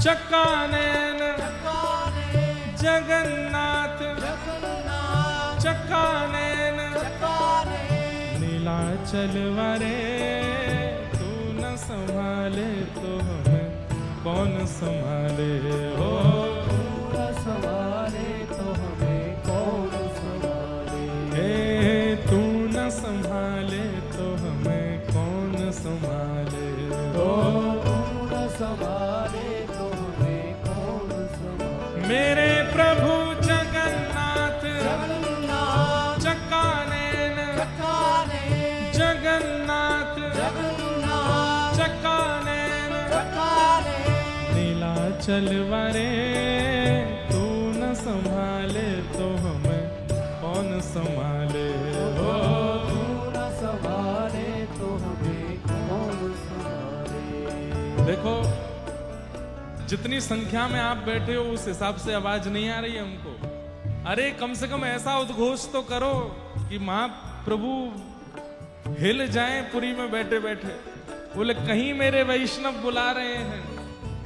चक्कानैन जगन्नाथ चक्कानैन नीलाचल वारे तू न संभाले तो हमें कौन संभाले हो। तू न संभाले तो हमें कौन संभाले। तू न संभाले तो हमें कौन संभाले हो। तू न संभाले तो हमें कौन संभाले। मेरे प्रभु जगन्नाथ चक्कानैन जगन्नाथ चक्कानैन नीलाचल वारे तू न संभाले तो हमें कौन संभाले हो। तू न संभाले तो हमें कौन संभाले। देखो जितनी संख्या में आप बैठे हो उस हिसाब से आवाज नहीं आ रही है हमको। अरे कम से कम ऐसा उद्घोष तो करो कि महाप्रभु हिल जाएं पुरी में बैठे बैठे। बोले कहीं मेरे वैष्णव बुला रहे हैं,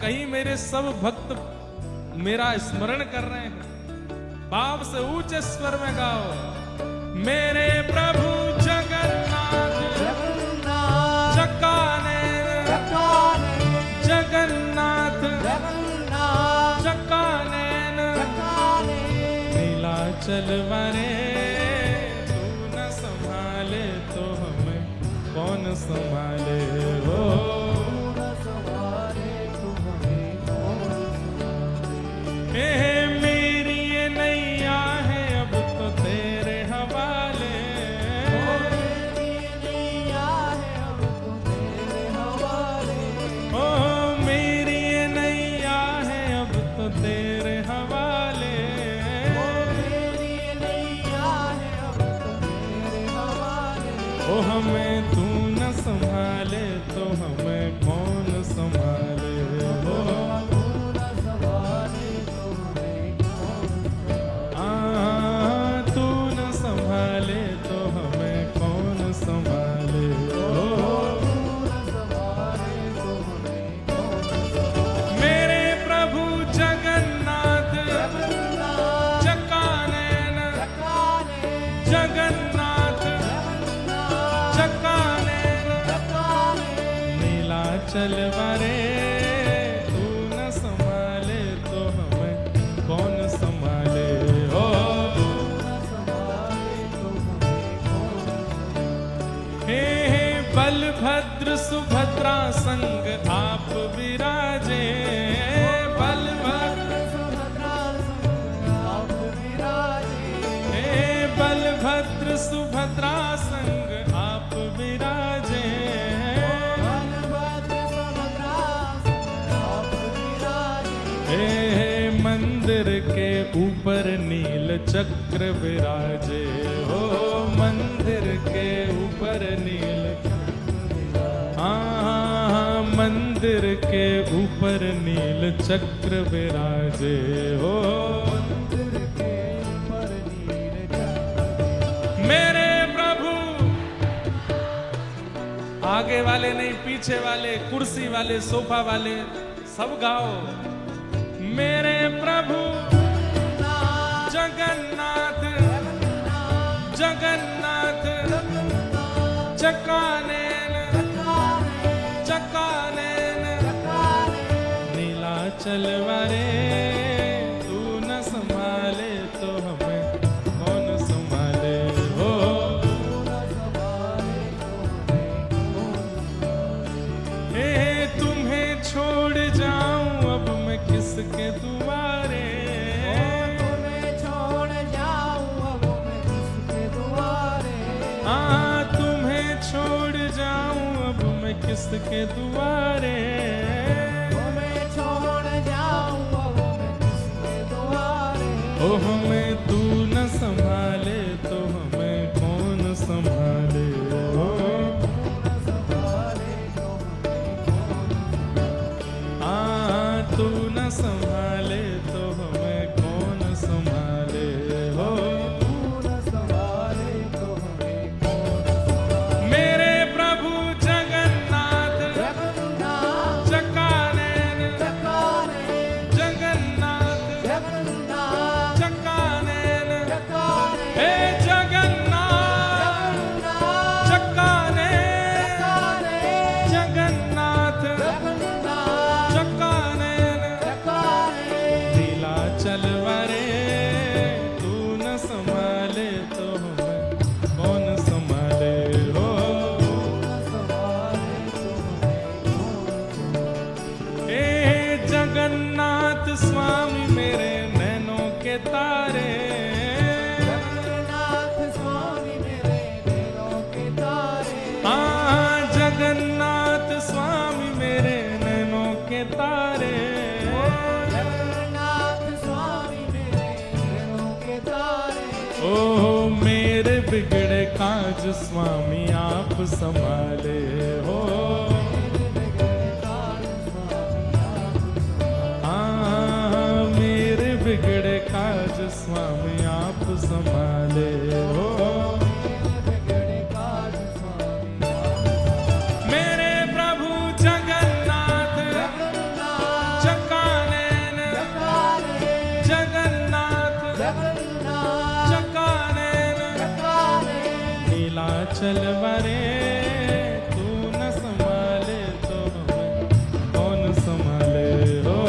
कहीं मेरे सब भक्त मेरा स्मरण कर रहे हैं। भाव से ऊंचे स्वर में गाओ। मेरे प्रभु जगन्नाथ चक्कानैन जगन्नाथ चक्कानैन नीलाचल वारे तू न संभाले तो हमें कौन संभाले हो। मेरी ये नैया है अब तो तेरे हवाले। ओ मेरी ये नैया है अब तो तेरे हवाले। ओ हमें तू न संभाले तो हमें कौन संभाले हो। तू न संभाले तो हमें कौन संभाले हो। मेरे प्रभु जगन्नाथ चक्कानैन जगन्नाथ चक्कानैन नीलाचल वारे तू न संभाले तो हमें कौन संभाले हो। हे बलभद्र सुभद्रा संग आप विराजे। बलभद्र हे बलभद्र सुभद्रा संग आप विराजे। हे मंदिर के ऊपर नील चक्र विराजे हो। मंदिर के ऊपर नील मंदिर के ऊपर नील चक्र विराजे हो। मेरे प्रभु आगे वाले नहीं पीछे वाले कुर्सी वाले सोफा वाले सब गाओ। मेरे प्रभु जगन्नाथ जगन्नाथ चक्कानैन चक्कानैन नीलाचल वारे तू न संभाले तो हमें कौन संभाले हो। हे तुम्हें छोड़ जाऊं अब मैं किसके दुआरे। तुम्हें छोड़ जाऊं अब मैं किसके दुआरे। ओ हमें तू न संभाले तो हमें कौन संभाले हो। तू न संभाले तो हमें कौन संभाले हो। मेरे प्रभु जगन्नाथ चक्कानैन जगन्नाथ स्वामी मेरे नैनों के तारे, जगन्नाथ स्वामी मेरे नैनों के तारे, हाँ जगन्नाथ स्वामी मेरे नैनों के तारे, जगन्नाथ स्वामी मेरे नैनों के तारे। ओ मेरे बिगड़े काज स्वामी आप संभाले हो, हाँ मेरे बिगड़े काज स्वामी आप संभाले हो, मेरे प्रभु जगन्नाथ चकानैन, जगन्नाथ चकानैन, नीलाचल वरे तू न संभाले तो हमें कौन संभाले हो,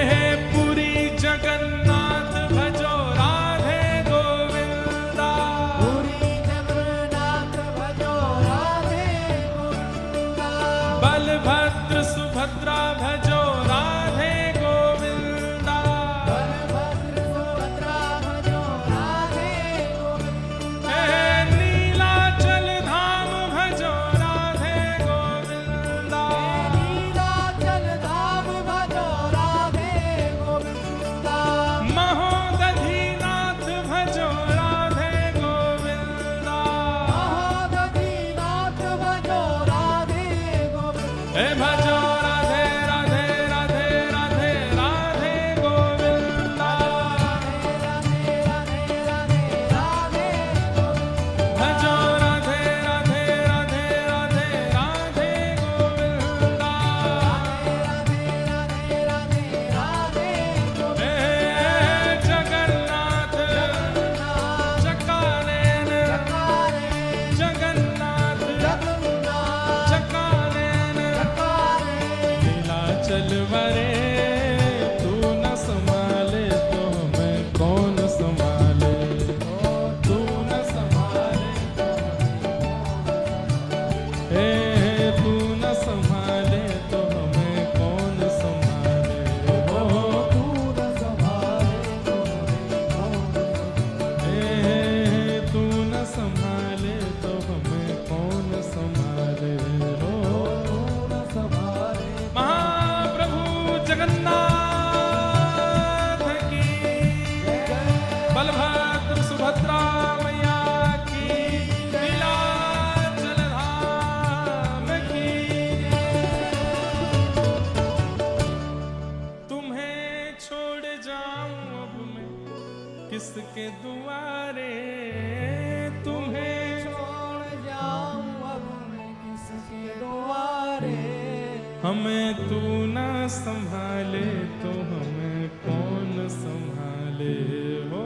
हे पुरी जगन्नाथ भजो राधे गोविंदा, पुरी जगन्नाथ भजो राधे गोविंदा, बलभद्र सुभद्रा भजो राधे गोविंदा, बलभद्र सुभद्रा भजो राधे गोविंदा, हे नीलाचल धाम भजो राधे गोविंदा, नीलाचल धाम भजो राधे गोविंदा, महोदधीनाथ भजो राधे गोविंदा, महोदधीनाथ भजो राधे गोविंदा, हे भजो राधे राधे राधे राधे राधे गोविंदा, राधे राधे राधे राधे गोविंदा, भजो राधे राधे राधे राधे राधे गोविंदा, राधे राधे राधे गोविंदा, हे जगन्नाथ चकानैन, जगन्नाथ चकानैन, नीलाचल वरे तू न संभाले तो हमें कौन संभाले, तू न संभाले हे तू न संभाले तो हमें कौन संभाले हो, हे तू न संभाले तो हमें कौन संभाले हो, महाप्रभु जगन्नाथ की, बलभद्र सुभद्रा मैया की, नीलाचल धाम की, तुम्हें छोड़ जाऊं अब मैं किसके दुआरे, तुम्हें छोड़ जाऊं अब मैं किसके दुआरे, हमें तू न संभाले तो हमें कौन संभाले हो,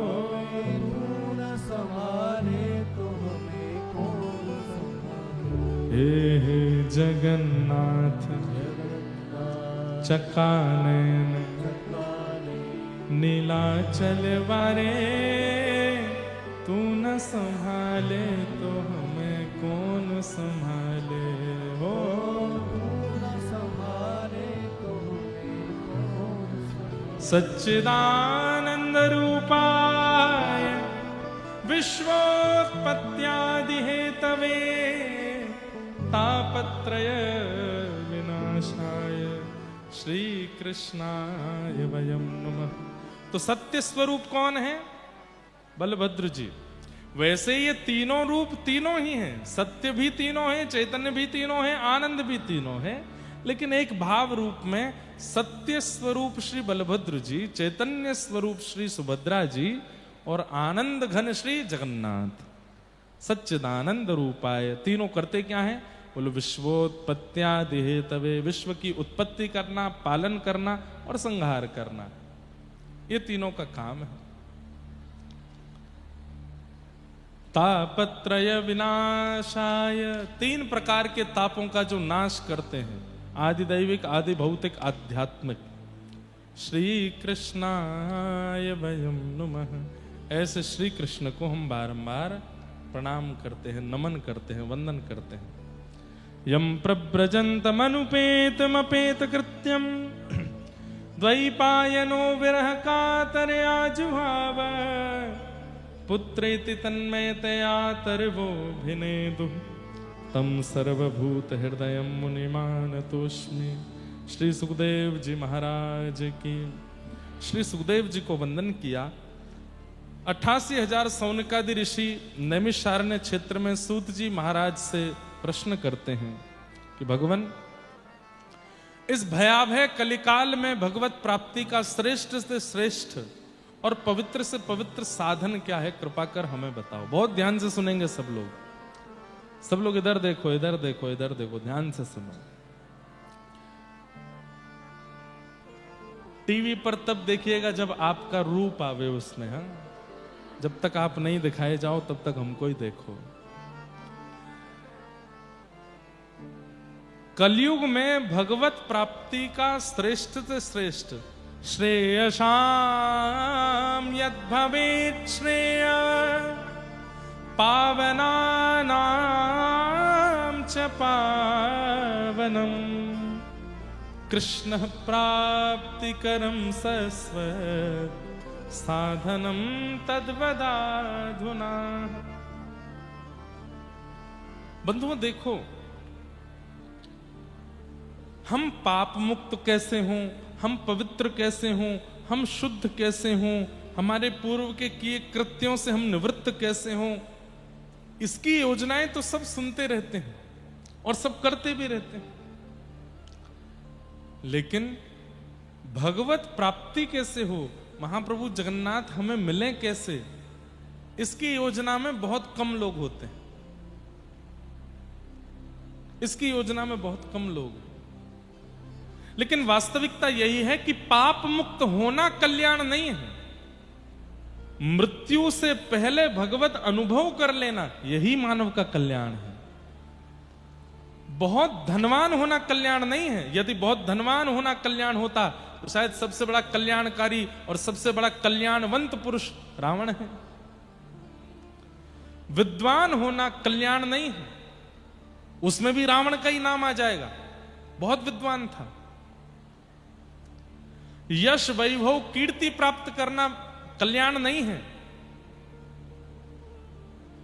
तू न संभाले तो हमें कौन संभाले, हे जगन्नाथ चकानैन, नीलाचल वारे तू न संभाले तो हमें कौन संभाले हो, सच्चिदानंद रूपाय विश्वोत्पत्त्यादि हेतवे तापत्रय विनाशाय श्री कृष्णाय वयं नमः। तो सत्य स्वरूप कौन है? बलभद्र जी। वैसे ये तीनों रूप तीनों ही हैं, सत्य भी तीनों है, चैतन्य भी तीनों है, आनंद भी तीनों है, लेकिन एक भाव रूप में सत्य स्वरूप श्री बलभद्र जी, चैतन्य स्वरूप श्री सुभद्रा जी और आनंद घन श्री जगन्नाथ। सच्चिदानंद रूपाय तीनों करते क्या है? बोलो विश्वोत्पत्त्यादि हेतवे, विश्व की उत्पत्ति करना, पालन करना और संहार करना, ये तीनों का काम है। तापत्रय विनाशाय, तीन प्रकार के तापों का जो नाश करते हैं, आदि दैविक, आदि भौतिक, आध्यात्मिक। श्री कृष्णाय वयं नमः। ऐसे श्री कृष्ण को हम बारंबार प्रणाम करते हैं, नमन करते हैं, वंदन करते हैं। यम प्रव्रजन्तमनुपेतमपेत कृत्यम द्वैपायनो विरह कातरया जुहाव पुत्रेति तन्मयतया तर्वोऽभिनेदुः तम सर्वभूत हृदय मुनिमानतोस्मि। श्री सुखदेव जी महाराज की। श्री सुखदेव जी को वंदन किया। 88,000 सौनकादि ऋषि नैमिषारण्य क्षेत्र में सूत जी महाराज से प्रश्न करते हैं कि भगवान, इस भयावह कलिकाल में भगवत प्राप्ति का श्रेष्ठ से श्रेष्ठ और पवित्र से पवित्र साधन क्या है, कृपा कर हमें बताओ। बहुत ध्यान से सुनेंगे सब लोग। सब लोग इधर देखो, इधर देखो, इधर देखो, ध्यान से सुनो। टीवी पर तब देखिएगा जब आपका रूप आवे उसमें। हाँ, जब तक आप नहीं दिखाए जाओ तब तक हमको ही देखो। कलयुग में भगवत प्राप्ति का श्रेष्ठ से श्रेष्ठ श्रेयसाम यद भवेत् श्रेय पावनानां च पावनम कृष्ण प्राप्तिकरं सस्व साधनम तद्वदाधुना। बंधुओं देखो, हम पाप मुक्त कैसे हों, हम पवित्र कैसे हों, हम शुद्ध कैसे हों, हमारे पूर्व के किए कृत्यों से हम निवृत्त कैसे हों, इसकी योजनाएं तो सब सुनते रहते हैं और सब करते भी रहते हैं। लेकिन भगवत प्राप्ति कैसे हो, महाप्रभु जगन्नाथ हमें मिले कैसे, इसकी योजना में बहुत कम लोग होते हैं। इसकी योजना में बहुत कम लोग। लेकिन वास्तविकता यही है कि पाप मुक्त होना कल्याण नहीं है। मृत्यु से पहले भगवत अनुभव कर लेना, यही मानव का कल्याण है। बहुत धनवान होना कल्याण नहीं है। यदि बहुत धनवान होना कल्याण होता तो शायद सबसे बड़ा कल्याणकारी और सबसे बड़ा कल्याणवंत पुरुष रावण है। विद्वान होना कल्याण नहीं है, उसमें भी रावण का ही नाम आ जाएगा, बहुत विद्वान था। यश वैभव कीर्ति प्राप्त करना कल्याण नहीं है।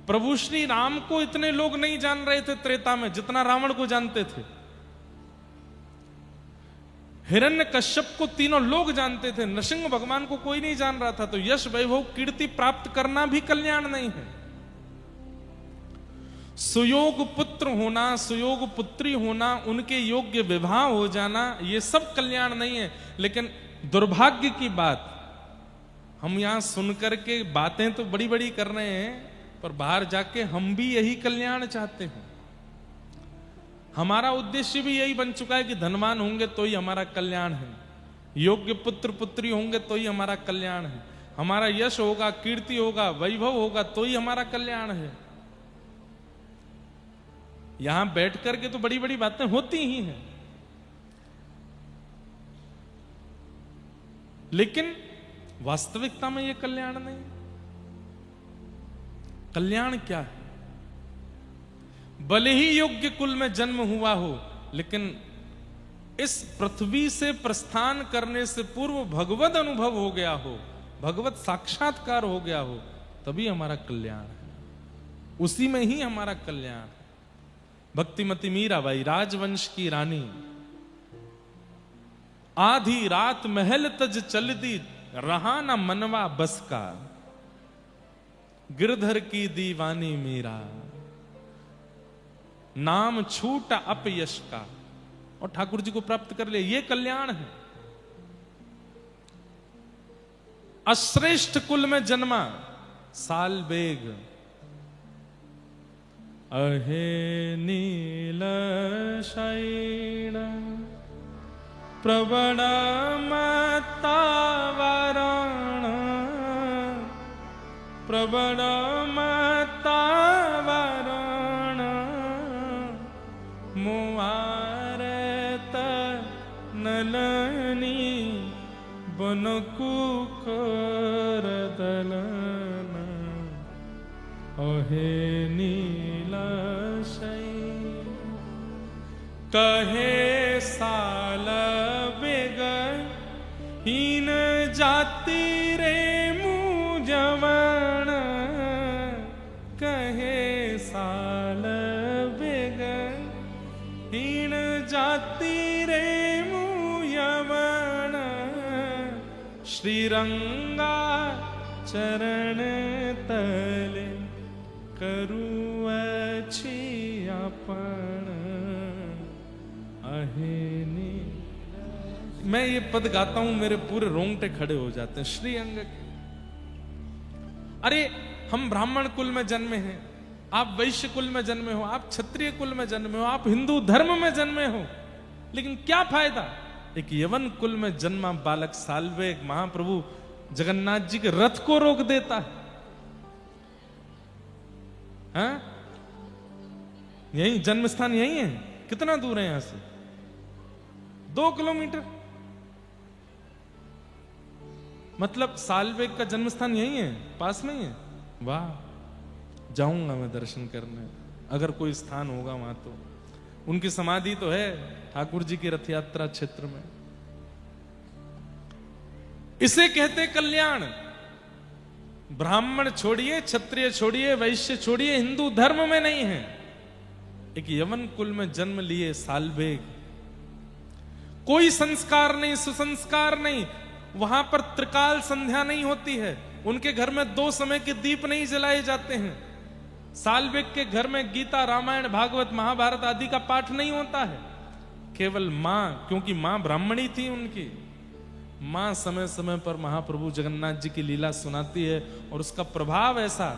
प्रभु श्री राम को इतने लोग नहीं जान रहे थे त्रेता में जितना रावण को जानते थे। हिरण्यकश्यप को तीनों लोग जानते थे, नृसिंह भगवान को कोई नहीं जान रहा था। तो यश वैभव कीर्ति प्राप्त करना भी कल्याण नहीं है। सुयोग पुत्र होना, सुयोग पुत्री होना, उनके योग्य विवाह हो जाना, ये सब कल्याण नहीं है। लेकिन दुर्भाग्य की बात, हम यहां सुनकर के बातें तो बड़ी बड़ी कर रहे हैं, पर बाहर जाके हम भी यही कल्याण चाहते हैं। हमारा उद्देश्य भी यही बन चुका है कि धनवान होंगे तो ही हमारा कल्याण है, योग्य पुत्र पुत्री होंगे तो ही हमारा कल्याण है, हमारा यश होगा, कीर्ति होगा, वैभव होगा तो ही हमारा कल्याण है। यहां बैठ करके तो बड़ी बड़ी बातें होती ही हैं, लेकिन वास्तविकता में यह कल्याण नहीं। कल्याण क्या है? भले ही योग्य कुल में जन्म हुआ हो, लेकिन इस पृथ्वी से प्रस्थान करने से पूर्व भगवत अनुभव हो गया हो, भगवत साक्षात्कार हो गया हो, तभी हमारा कल्याण है। उसी में ही हमारा कल्याण है। भक्तिमती मीराबाई, राजवंश की रानी, आधी रात महल तज चल दी, रहा न मनवा बस का, गिरधर की दीवानी मीरा, नाम छूटा अपयश का, और ठाकुर जी को प्राप्त कर ले। ये कल्याण है। अश्रेष्ठ कुल में जन्मा, साल बेग, अहे नील शैण प्रवण मतावरण, प्रवण मतावरण, मुआरत नलनी बनकुकर दलन, अहे नील शैण। कहे साल बेग हीन जाति रे मुजवण, कहे साल बेग हीन जाति रे मुयवण, श्रीरंगा चरण तले करू अच्छी अपन अहेनी। मैं ये पद गाता हूं, मेरे पूरे रोंगटे खड़े हो जाते हैं। श्री अंग के, अरे हम ब्राह्मण कुल में जन्मे हैं, आप वैश्य कुल में जन्मे हो, आप क्षत्रिय कुल में जन्मे हो, आप हिंदू धर्म में जन्मे हो, लेकिन क्या फायदा? एक यवन कुल में जन्मा बालक साल्वेग महाप्रभु जगन्नाथ जी के रथ को रोक देता है। हाँ? यही जन्म स्थान यही है। कितना दूर है यहां से? 2 किलोमीटर। मतलब साल्वेग का जन्म स्थान यही है, पास में ही है। वाह, जाऊंगा मैं दर्शन करने, अगर कोई स्थान होगा वहां तो। उनकी समाधि तो है ठाकुर जी की रथ यात्रा क्षेत्र में। इसे कहते कल्याण। ब्राह्मण छोड़िए, क्षत्रिय छोड़िए, वैश्य छोड़िए, हिंदू धर्म में नहीं है। एक यवन कुल में जन्म लिए साल्वेग, कोई संस्कार नहीं, सुसंस्कार नहीं, वहां पर त्रिकाल संध्या नहीं होती है, उनके घर में 2 समय के दीप नहीं जलाए जाते हैं। साल्वेग के घर में गीता, रामायण, भागवत, महाभारत आदि का पाठ नहीं होता है। केवल मां, क्योंकि मां ब्राह्मणी थी उनकी, मां समय समय पर महाप्रभु जगन्नाथ जी की लीला सुनाती है और उसका प्रभाव ऐसा,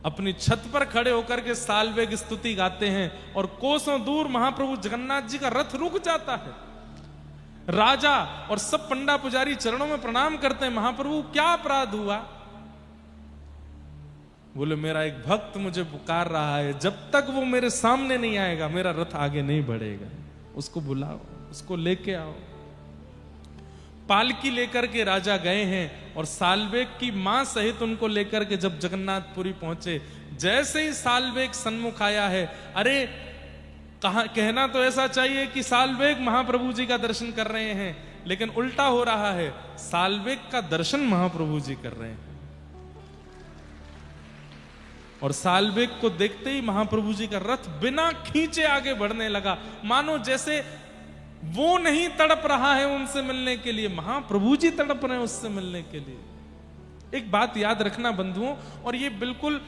अपनी छत पर खड़े होकर के साल्वेग स्तुति गाते हैं और कोसों दूर महाप्रभु जगन्नाथ जी का रथ रुक जाता है। राजा और सब पंडा पुजारी चरणों में प्रणाम करते हैं, महाप्रभु क्या अपराध हुआ? बोले मेरा एक भक्त मुझे पुकार रहा है, जब तक वो मेरे सामने नहीं आएगा मेरा रथ आगे नहीं बढ़ेगा। उसको बुलाओ, उसको लेके आओ। पालकी लेकर के राजा गए हैं और साल्वेग की मां सहित उनको लेकर के जब जगन्नाथपुरी पहुंचे, जैसे ही साल्वेग सन्मुख आया है, अरे कहना तो ऐसा चाहिए कि साल्वेग महाप्रभु जी का दर्शन कर रहे हैं, लेकिन उल्टा हो रहा है, साल्वेग का दर्शन महाप्रभु जी कर रहे हैं। और साल्वेग को देखते ही महाप्रभु जी का रथ बिना खींचे आगे बढ़ने लगा, मानो जैसे वो नहीं तड़प रहा है उनसे मिलने के लिए, महाप्रभु जी तड़प रहे हैं उससे मिलने के लिए। एक बात याद रखना बंधुओं, और ये बिल्कुल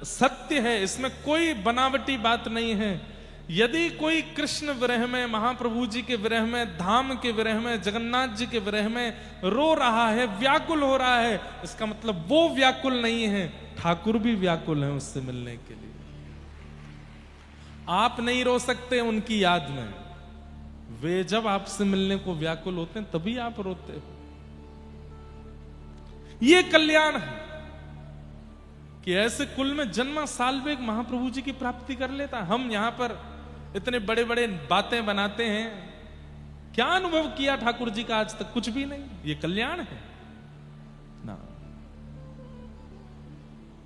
सत्य है, इसमें कोई बनावटी बात नहीं है। यदि कोई कृष्ण विरह में, महाप्रभु जी के विरह में, धाम के विरह में, जगन्नाथ जी के विरह में रो रहा है, व्याकुल हो रहा है, इसका मतलब वो व्याकुल नहीं है, ठाकुर भी व्याकुल हैं उससे मिलने के लिए। आप नहीं रो सकते उनकी याद में, वे जब आपसे मिलने को व्याकुल होते हैं तभी आप रोते हो। ये कल्याण है कि ऐसे कुल में जन्मा साल्वेग महाप्रभु जी की प्राप्ति कर लेता। हम यहां पर इतने बड़े बड़े बातें बनाते हैं, क्या अनुभव किया ठाकुर जी का आज तक? कुछ भी नहीं। ये कल्याण है ना।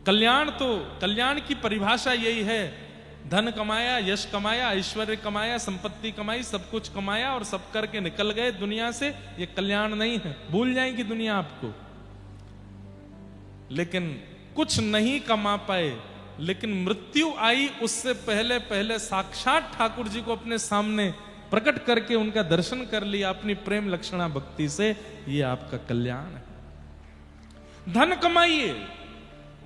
कल्याण तो, कल्याण की परिभाषा यही है, धन कमाया, यश कमाया, ऐश्वर्य कमाया, संपत्ति कमाई, सब कुछ कमाया और सब करके निकल गए दुनिया से, ये कल्याण नहीं है। भूल जाएगी दुनिया आपको। लेकिन कुछ नहीं कमा पाए, लेकिन मृत्यु आई उससे पहले पहले साक्षात ठाकुर जी को अपने सामने प्रकट करके उनका दर्शन कर लिया अपनी प्रेम लक्षणा भक्ति से, ये आपका कल्याण है। धन कमाइए,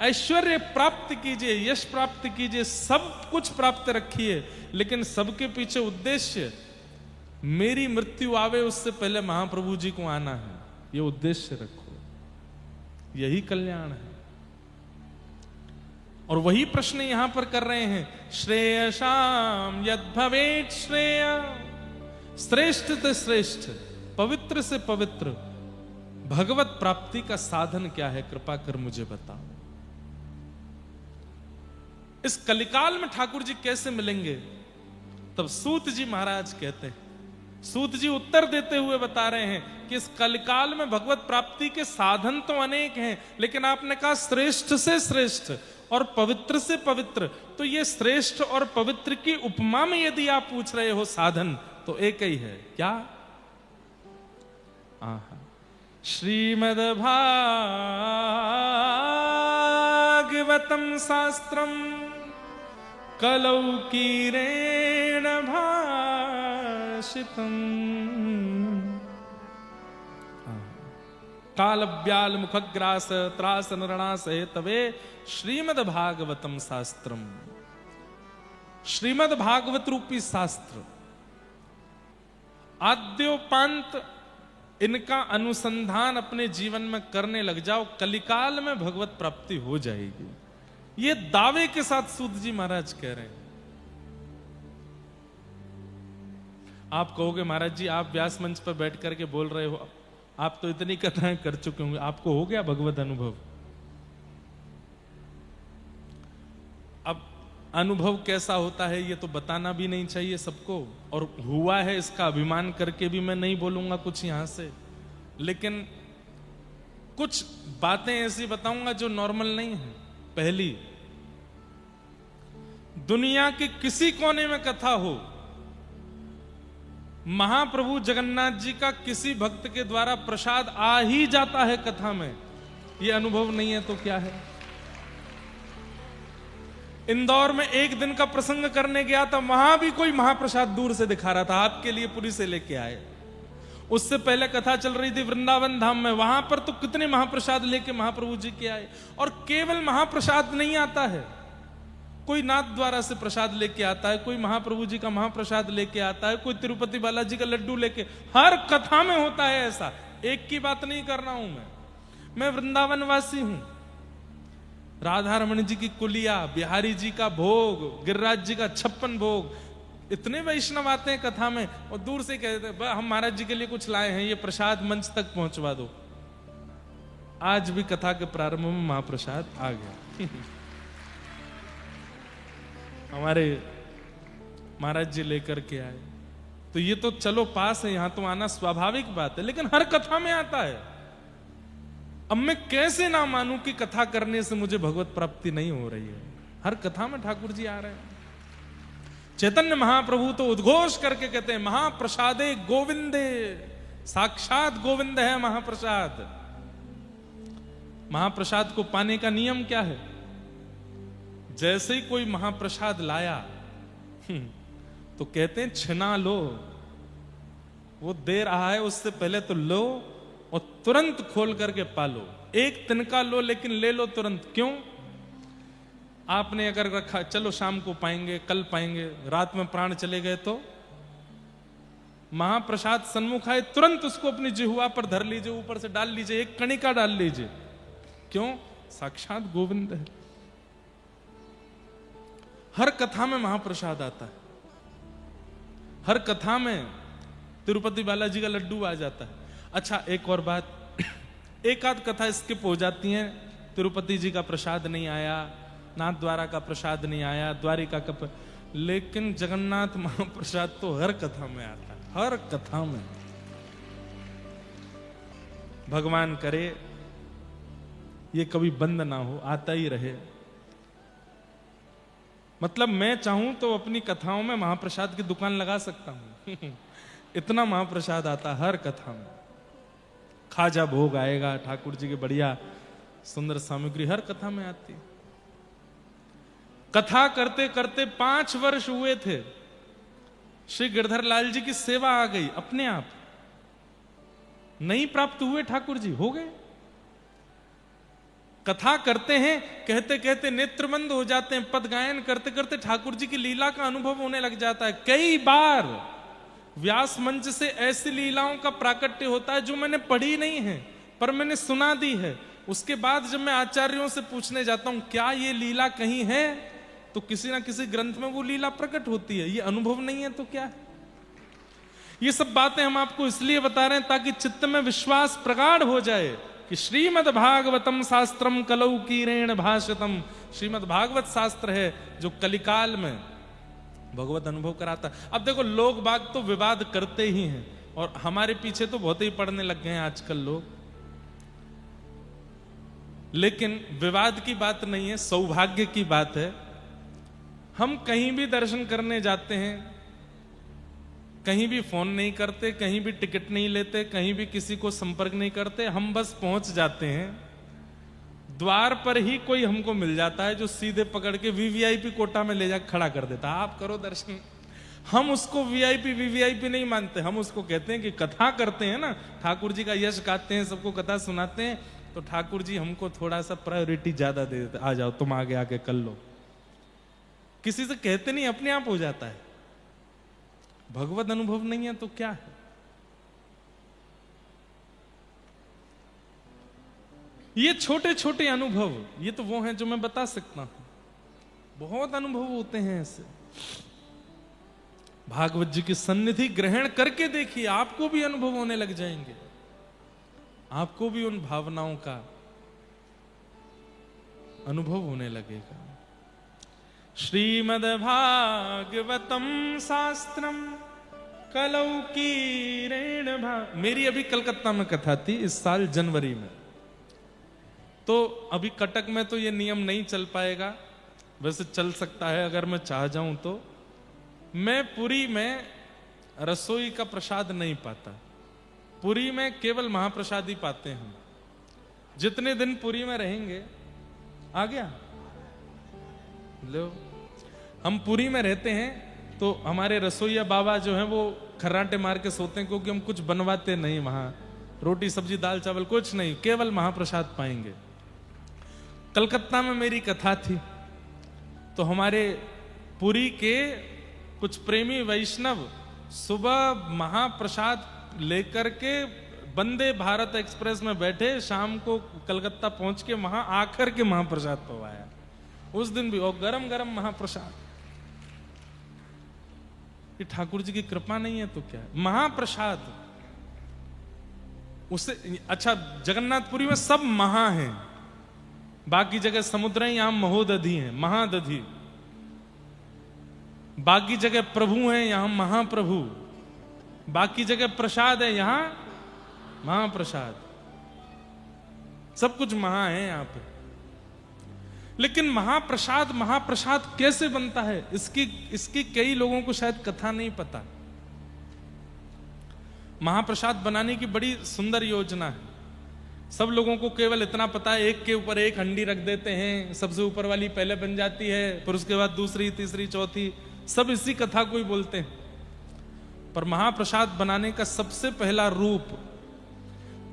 ऐश्वर्य प्राप्त कीजिए, यश प्राप्त कीजिए, सब कुछ प्राप्त रखिए, लेकिन सबके पीछे उद्देश्य मेरी मृत्यु आवे उससे पहले महाप्रभु जी को आना है, ये उद्देश्य रखो। यही कल्याण है। और वही प्रश्न यहां पर कर रहे हैं, श्रेयसाम यद भवेत श्रेय, श्रेष्ठ से श्रेष्ठ, पवित्र से पवित्र भगवत प्राप्ति का साधन क्या है, कृपा कर मुझे बताओ। इस कलिकाल में ठाकुर जी कैसे मिलेंगे? तब सूत जी महाराज कहते हैं, सूत जी उत्तर देते हुए बता रहे हैं कि इस कलिकाल में भगवत प्राप्ति के साधन तो अनेक हैं, लेकिन आपने कहा श्रेष्ठ से श्रेष्ठ, और पवित्र से पवित्र। तो ये श्रेष्ठ और पवित्र की उपमा में यदि आप पूछ रहे हो साधन, तो एक ही है, क्या? श्रीमद्भागवतम शास्त्रम कलौ कीरेण भाषितम् कालव्याल मुखग्रास त्रास नरणास तवे श्रीमद्भागवतम शास्त्रम। श्रीमद्भागवत रूपी शास्त्र, आद्योपांत इनका अनुसंधान अपने जीवन में करने लग जाओ, कलिकाल में भगवत प्राप्ति हो जाएगी। ये दावे के साथ सूत जी महाराज कह रहे हैं। आप कहोगे महाराज जी आप व्यास मंच पर बैठ करके बोल रहे हो, आप तो इतनी कथाएं कर चुके होंगे, आपको हो गया भगवत अनुभव? अब अनुभव कैसा होता है ये तो बताना भी नहीं चाहिए सबको, और हुआ है इसका अभिमान करके भी मैं नहीं बोलूंगा कुछ यहां से, लेकिन कुछ बातें ऐसी बताऊंगा जो नॉर्मल नहीं है। पहली, दुनिया के किसी कोने में कथा हो, महाप्रभु जगन्नाथ जी का किसी भक्त के द्वारा प्रसाद आ ही जाता है कथा में, ये अनुभव नहीं है तो क्या है? इंदौर में एक दिन का प्रसंग करने गया था, वहां भी कोई महाप्रसाद दूर से दिखा रहा था, आपके लिए पुरी से लेके आए। उससे पहले कथा चल रही थी वृंदावन धाम में, वहां पर तो कितने महाप्रसाद लेके महाप्रभु जी के आए। और केवल महाप्रसाद नहीं आता है, कोई नाथ द्वारा से प्रसाद लेके आता है, कोई महाप्रभु जी का महाप्रसाद लेके आता है, कोई तिरुपति बालाजी का लड्डू लेके, हर कथा में होता है ऐसा। एक की बात नहीं कर रहा हूं मैं वृंदावन वासी हूं। राधा रमण जी की कुलिया, बिहारी जी का भोग, गिरिराज जी का 56 भोग, इतने वैष्णव आते हैं कथा में, और दूर से कहते हैं हम महाराज जी के लिए कुछ लाए हैं, ये प्रसाद मंच तक पहुंचवा दो। आज भी कथा के प्रारंभ में महाप्रसाद आ गया। हमारे महाराज जी लेकर के आए, तो ये तो चलो पास है, यहां तो आना स्वाभाविक बात है, लेकिन हर कथा में आता है। अब मैं कैसे ना मानूं कि कथा करने से मुझे भगवत प्राप्ति नहीं हो रही है? हर कथा में ठाकुर जी आ रहे हैं। चैतन्य महाप्रभु तो उद्घोष करके कहते हैं महाप्रसादे गोविंदे, साक्षात गोविंद है महाप्रसाद। महाप्रसाद को पाने का नियम क्या है? जैसे ही कोई महाप्रसाद लाया तो कहते हैं छिना लो, वो दे रहा है उससे पहले तो लो और तुरंत खोल करके पालो। एक तिनका लो लेकिन ले लो तुरंत। क्यों? आपने अगर रखा चलो शाम को पाएंगे, कल पाएंगे, रात में प्राण चले गए तो महाप्रसाद सन्मुख आए, तुरंत उसको अपनी जिह्वा पर धर लीजिए, ऊपर से डाल लीजिए, एक कणिका डाल लीजिए। क्यों? साक्षात गोविंद है। हर कथा में महाप्रसाद आता है, हर कथा में तिरुपति बालाजी का लड्डू आ जाता है। अच्छा एक और बात, एक आध कथा स्किप हो जाती है, तिरुपति जी का प्रसाद नहीं आया, नाथ द्वारा का प्रसाद नहीं आया, द्वारिका का, लेकिन जगन्नाथ महाप्रसाद तो हर कथा में आता है, हर कथा में। भगवान करे ये कभी बंद ना हो, आता ही रहे। मतलब मैं चाहूं तो अपनी कथाओं में महाप्रसाद की दुकान लगा सकता हूं। इतना महाप्रसाद आता हर कथा में। खाजा भोग आएगा, ठाकुर जी की बढ़िया सुंदर सामग्री हर कथा में आती है। कथा करते करते 5 वर्ष हुए थे, श्री गिरधर लाल जी की सेवा आ गई अपने आप। नहीं प्राप्त हुए ठाकुर जी, हो गए। कथा करते हैं, कहते कहते नेत्र बंद हो जाते हैं, पद गायन करते करते ठाकुर जी की लीला का अनुभव होने लग जाता है। कई बार व्यास मंच से ऐसी लीलाओं का प्राकट्य होता है जो मैंने पढ़ी नहीं है पर मैंने सुना दी है। उसके बाद जब मैं आचार्यों से पूछने जाता हूं क्या ये लीला कहीं है, तो किसी ना किसी ग्रंथ में वो लीला प्रकट होती है। ये अनुभव नहीं है तो क्या है? ये सब बातें हम आपको इसलिए बता रहे हैं ताकि चित्त में विश्वास प्रगाढ़ हो जाए कि श्रीमद् भागवतम शास्त्रम कलौ कीरेण भाषितम, श्रीमद् भागवत शास्त्र है जो कलिकाल में भगवत अनुभव कराता। अब देखो लोग बाग तो विवाद करते ही हैं, और हमारे पीछे तो बहुत ही पढ़ने लग गए हैं आजकल लोग। लेकिन विवाद की बात नहीं है, सौभाग्य की बात है। हम कहीं भी दर्शन करने जाते हैं, कहीं भी फोन नहीं करते, कहीं भी टिकट नहीं लेते, कहीं भी किसी को संपर्क नहीं करते, हम बस पहुंच जाते हैं। द्वार पर ही कोई हमको मिल जाता है जो सीधे पकड़ के वीवीआईपी कोटा में ले जाकर खड़ा कर देता है, आप करो दर्शन। हम उसको वीआईपी वीवीआईपी नहीं मानते, हम उसको कहते हैं कि कथा करते हैं ना, ठाकुर जी का यश गाते हैं, सबको कथा सुनाते हैं, तो ठाकुर जी हमको थोड़ा सा प्रायोरिटी ज्यादा दे देते, आ जाओ तुम आगे आके कर लो। किसी से कहते नहीं, अपने आप हो जाता है। भगवत अनुभव नहीं है तो क्या है। ये छोटे छोटे अनुभव, ये तो वो हैं जो मैं बता सकता हूं। बहुत अनुभव होते हैं ऐसे। भागवत जी की सन्निधि ग्रहण करके देखिए, आपको भी अनुभव होने लग जाएंगे, आपको भी उन भावनाओं का अनुभव होने लगेगा। श्रीमद् भागवतम शास्त्रम कलौ कीरेण मेरी अभी कलकत्ता में कथा थी इस साल जनवरी में, तो अभी कटक में तो ये नियम नहीं चल पाएगा, वैसे चल सकता है अगर मैं चाह जाऊं तो। मैं पुरी में रसोई का प्रसाद नहीं पाता, पुरी में केवल महाप्रसाद ही पाते हैं। जितने दिन पुरी में रहेंगे, आ गया लो, हम पुरी में रहते हैं तो हमारे रसोईया बाबा जो हैं वो खर्राटे मार के सोते हैं, क्योंकि हम कुछ बनवाते नहीं वहां, रोटी सब्जी दाल चावल कुछ नहीं, केवल महाप्रसाद पाएंगे। कलकत्ता में मेरी कथा थी तो हमारे पुरी के कुछ प्रेमी वैष्णव सुबह महाप्रसाद लेकर के वंदे भारत एक्सप्रेस में बैठे, शाम को कलकत्ता पहुंच के वहां आकर के महाप्रसाद पवाया उस दिन भी, और गरम गरम महाप्रसाद। ये ठाकुर जी की कृपा नहीं है तो क्या है। महाप्रसाद उससे अच्छा, जगन्नाथपुरी में सब महा हैं, बाकी जगह समुद्र हैं, यहां महोदधि हैं, महादधि। बाकी जगह प्रभु हैं, यहां महाप्रभु। बाकी जगह प्रसाद है, यहां महाप्रसाद। सब कुछ महा है यहां पे। लेकिन महाप्रसाद महाप्रसाद कैसे बनता है, इसकी कई लोगों को शायद कथा नहीं पता। महाप्रसाद बनाने की बड़ी सुंदर योजना है। सब लोगों को केवल इतना पता है, एक के ऊपर एक हंडी रख देते हैं, सबसे ऊपर वाली पहले बन जाती है, फिर उसके बाद दूसरी तीसरी चौथी, सब इसी कथा को ही बोलते हैं। पर महाप्रसाद बनाने का सबसे पहला रूप,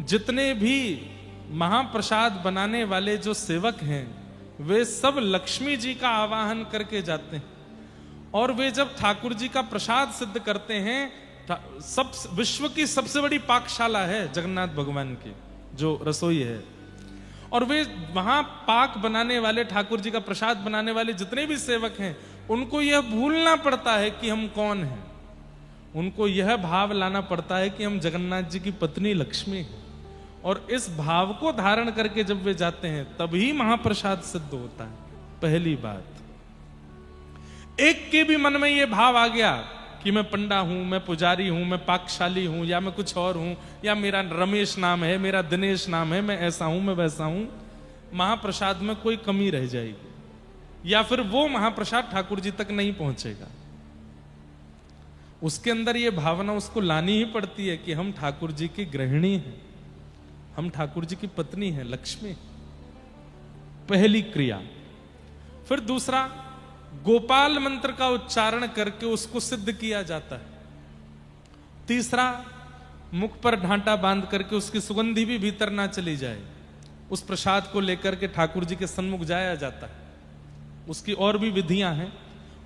जितने भी महाप्रसाद बनाने वाले जो सेवक हैं वे सब लक्ष्मी जी का आवाहन करके जाते हैं, और वे जब ठाकुर जी का प्रसाद सिद्ध करते हैं, सब विश्व की सबसे बड़ी पाकशाला है जगन्नाथ भगवान की जो रसोई है, और वे वहां पाक बनाने वाले, ठाकुर जी का प्रसाद बनाने वाले जितने भी सेवक हैं, उनको यह भूलना पड़ता है कि हम कौन हैं। उनको यह भाव लाना पड़ता है कि हम जगन्नाथ जी की पत्नी लक्ष्मी हैं, और इस भाव को धारण करके जब वे जाते हैं तभी महाप्रसाद सिद्ध होता है। पहली बात, एक के भी मन में यह भाव आ गया कि मैं पंडा हूं, मैं पुजारी हूं, मैं पाकशाली हूं, या मैं कुछ और हूं, या मेरा रमेश नाम है, मेरा दिनेश नाम है, मैं ऐसा हूं, मैं वैसा हूं, महाप्रसाद में कोई कमी रह जाएगी, या फिर वो महाप्रसाद ठाकुर जी तक नहीं पहुंचेगा। उसके अंदर ये भावना उसको लानी ही पड़ती है कि हम ठाकुर जी की गृहिणी हैं, हम ठाकुर जी की पत्नी हैं, लक्ष्मी। पहली क्रिया। फिर दूसरा, गोपाल मंत्र का उच्चारण करके उसको सिद्ध किया जाता है। तीसरा, मुख पर ढांटा बांध करके उसकी सुगंधी भी भीतर ना चली जाए, उस प्रसाद को लेकर के ठाकुर जी के सन्मुख जाया जाता है। उसकी और भी विधियां हैं।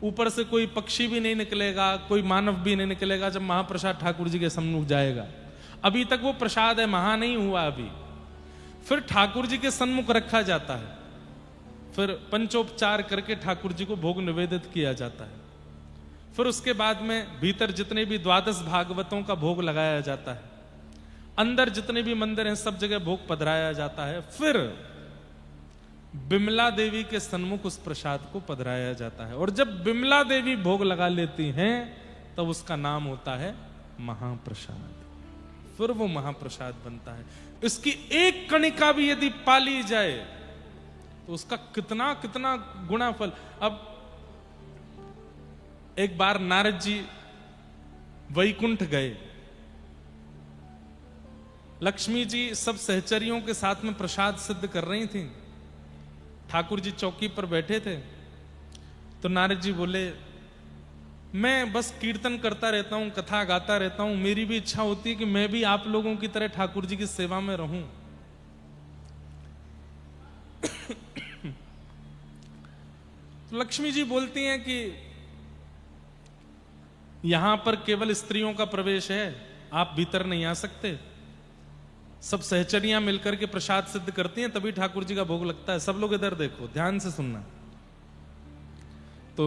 ऊपर से कोई पक्षी भी नहीं निकलेगा, कोई मानव भी नहीं निकलेगा जब महाप्रसाद ठाकुर जी के सन्मुख जाएगा। अभी तक वो प्रसाद है, महा नहीं हुआ अभी। फिर ठाकुर जी के सन्मुख रखा जाता है, फिर पंचोपचार करके ठाकुर जी को भोग निवेदित किया जाता है। फिर उसके बाद में भीतर जितने भी 12 भागवतों का भोग लगाया जाता है, अंदर जितने भी मंदिर हैं सब जगह भोग पधराया जाता है। फिर बिमला देवी के सन्मुख उस प्रसाद को पधराया जाता है, और जब बिमला देवी भोग लगा लेती हैं तब उसका नाम होता है महाप्रसाद। फिर वो महाप्रसाद बनता है। इसकी एक कणिका भी यदि पाली जाए तो उसका कितना कितना गुना फल। अब एक बार नारद जी वैकुंठ गए, लक्ष्मी जी सब सहचरियों के साथ में प्रसाद सिद्ध कर रही थी, ठाकुर जी चौकी पर बैठे थे। तो नारद जी बोले, मैं बस कीर्तन करता रहता हूं, कथा गाता रहता हूं, मेरी भी इच्छा होती है कि मैं भी आप लोगों की तरह ठाकुर जी की सेवा में रहूं। तो लक्ष्मी जी बोलती हैं कि यहां पर केवल स्त्रियों का प्रवेश है, आप भीतर नहीं आ सकते। सब सहचरियां मिलकर के प्रसाद सिद्ध करती हैं, तभी ठाकुर जी का भोग लगता है। सब लोग इधर देखो, ध्यान से सुनना। तो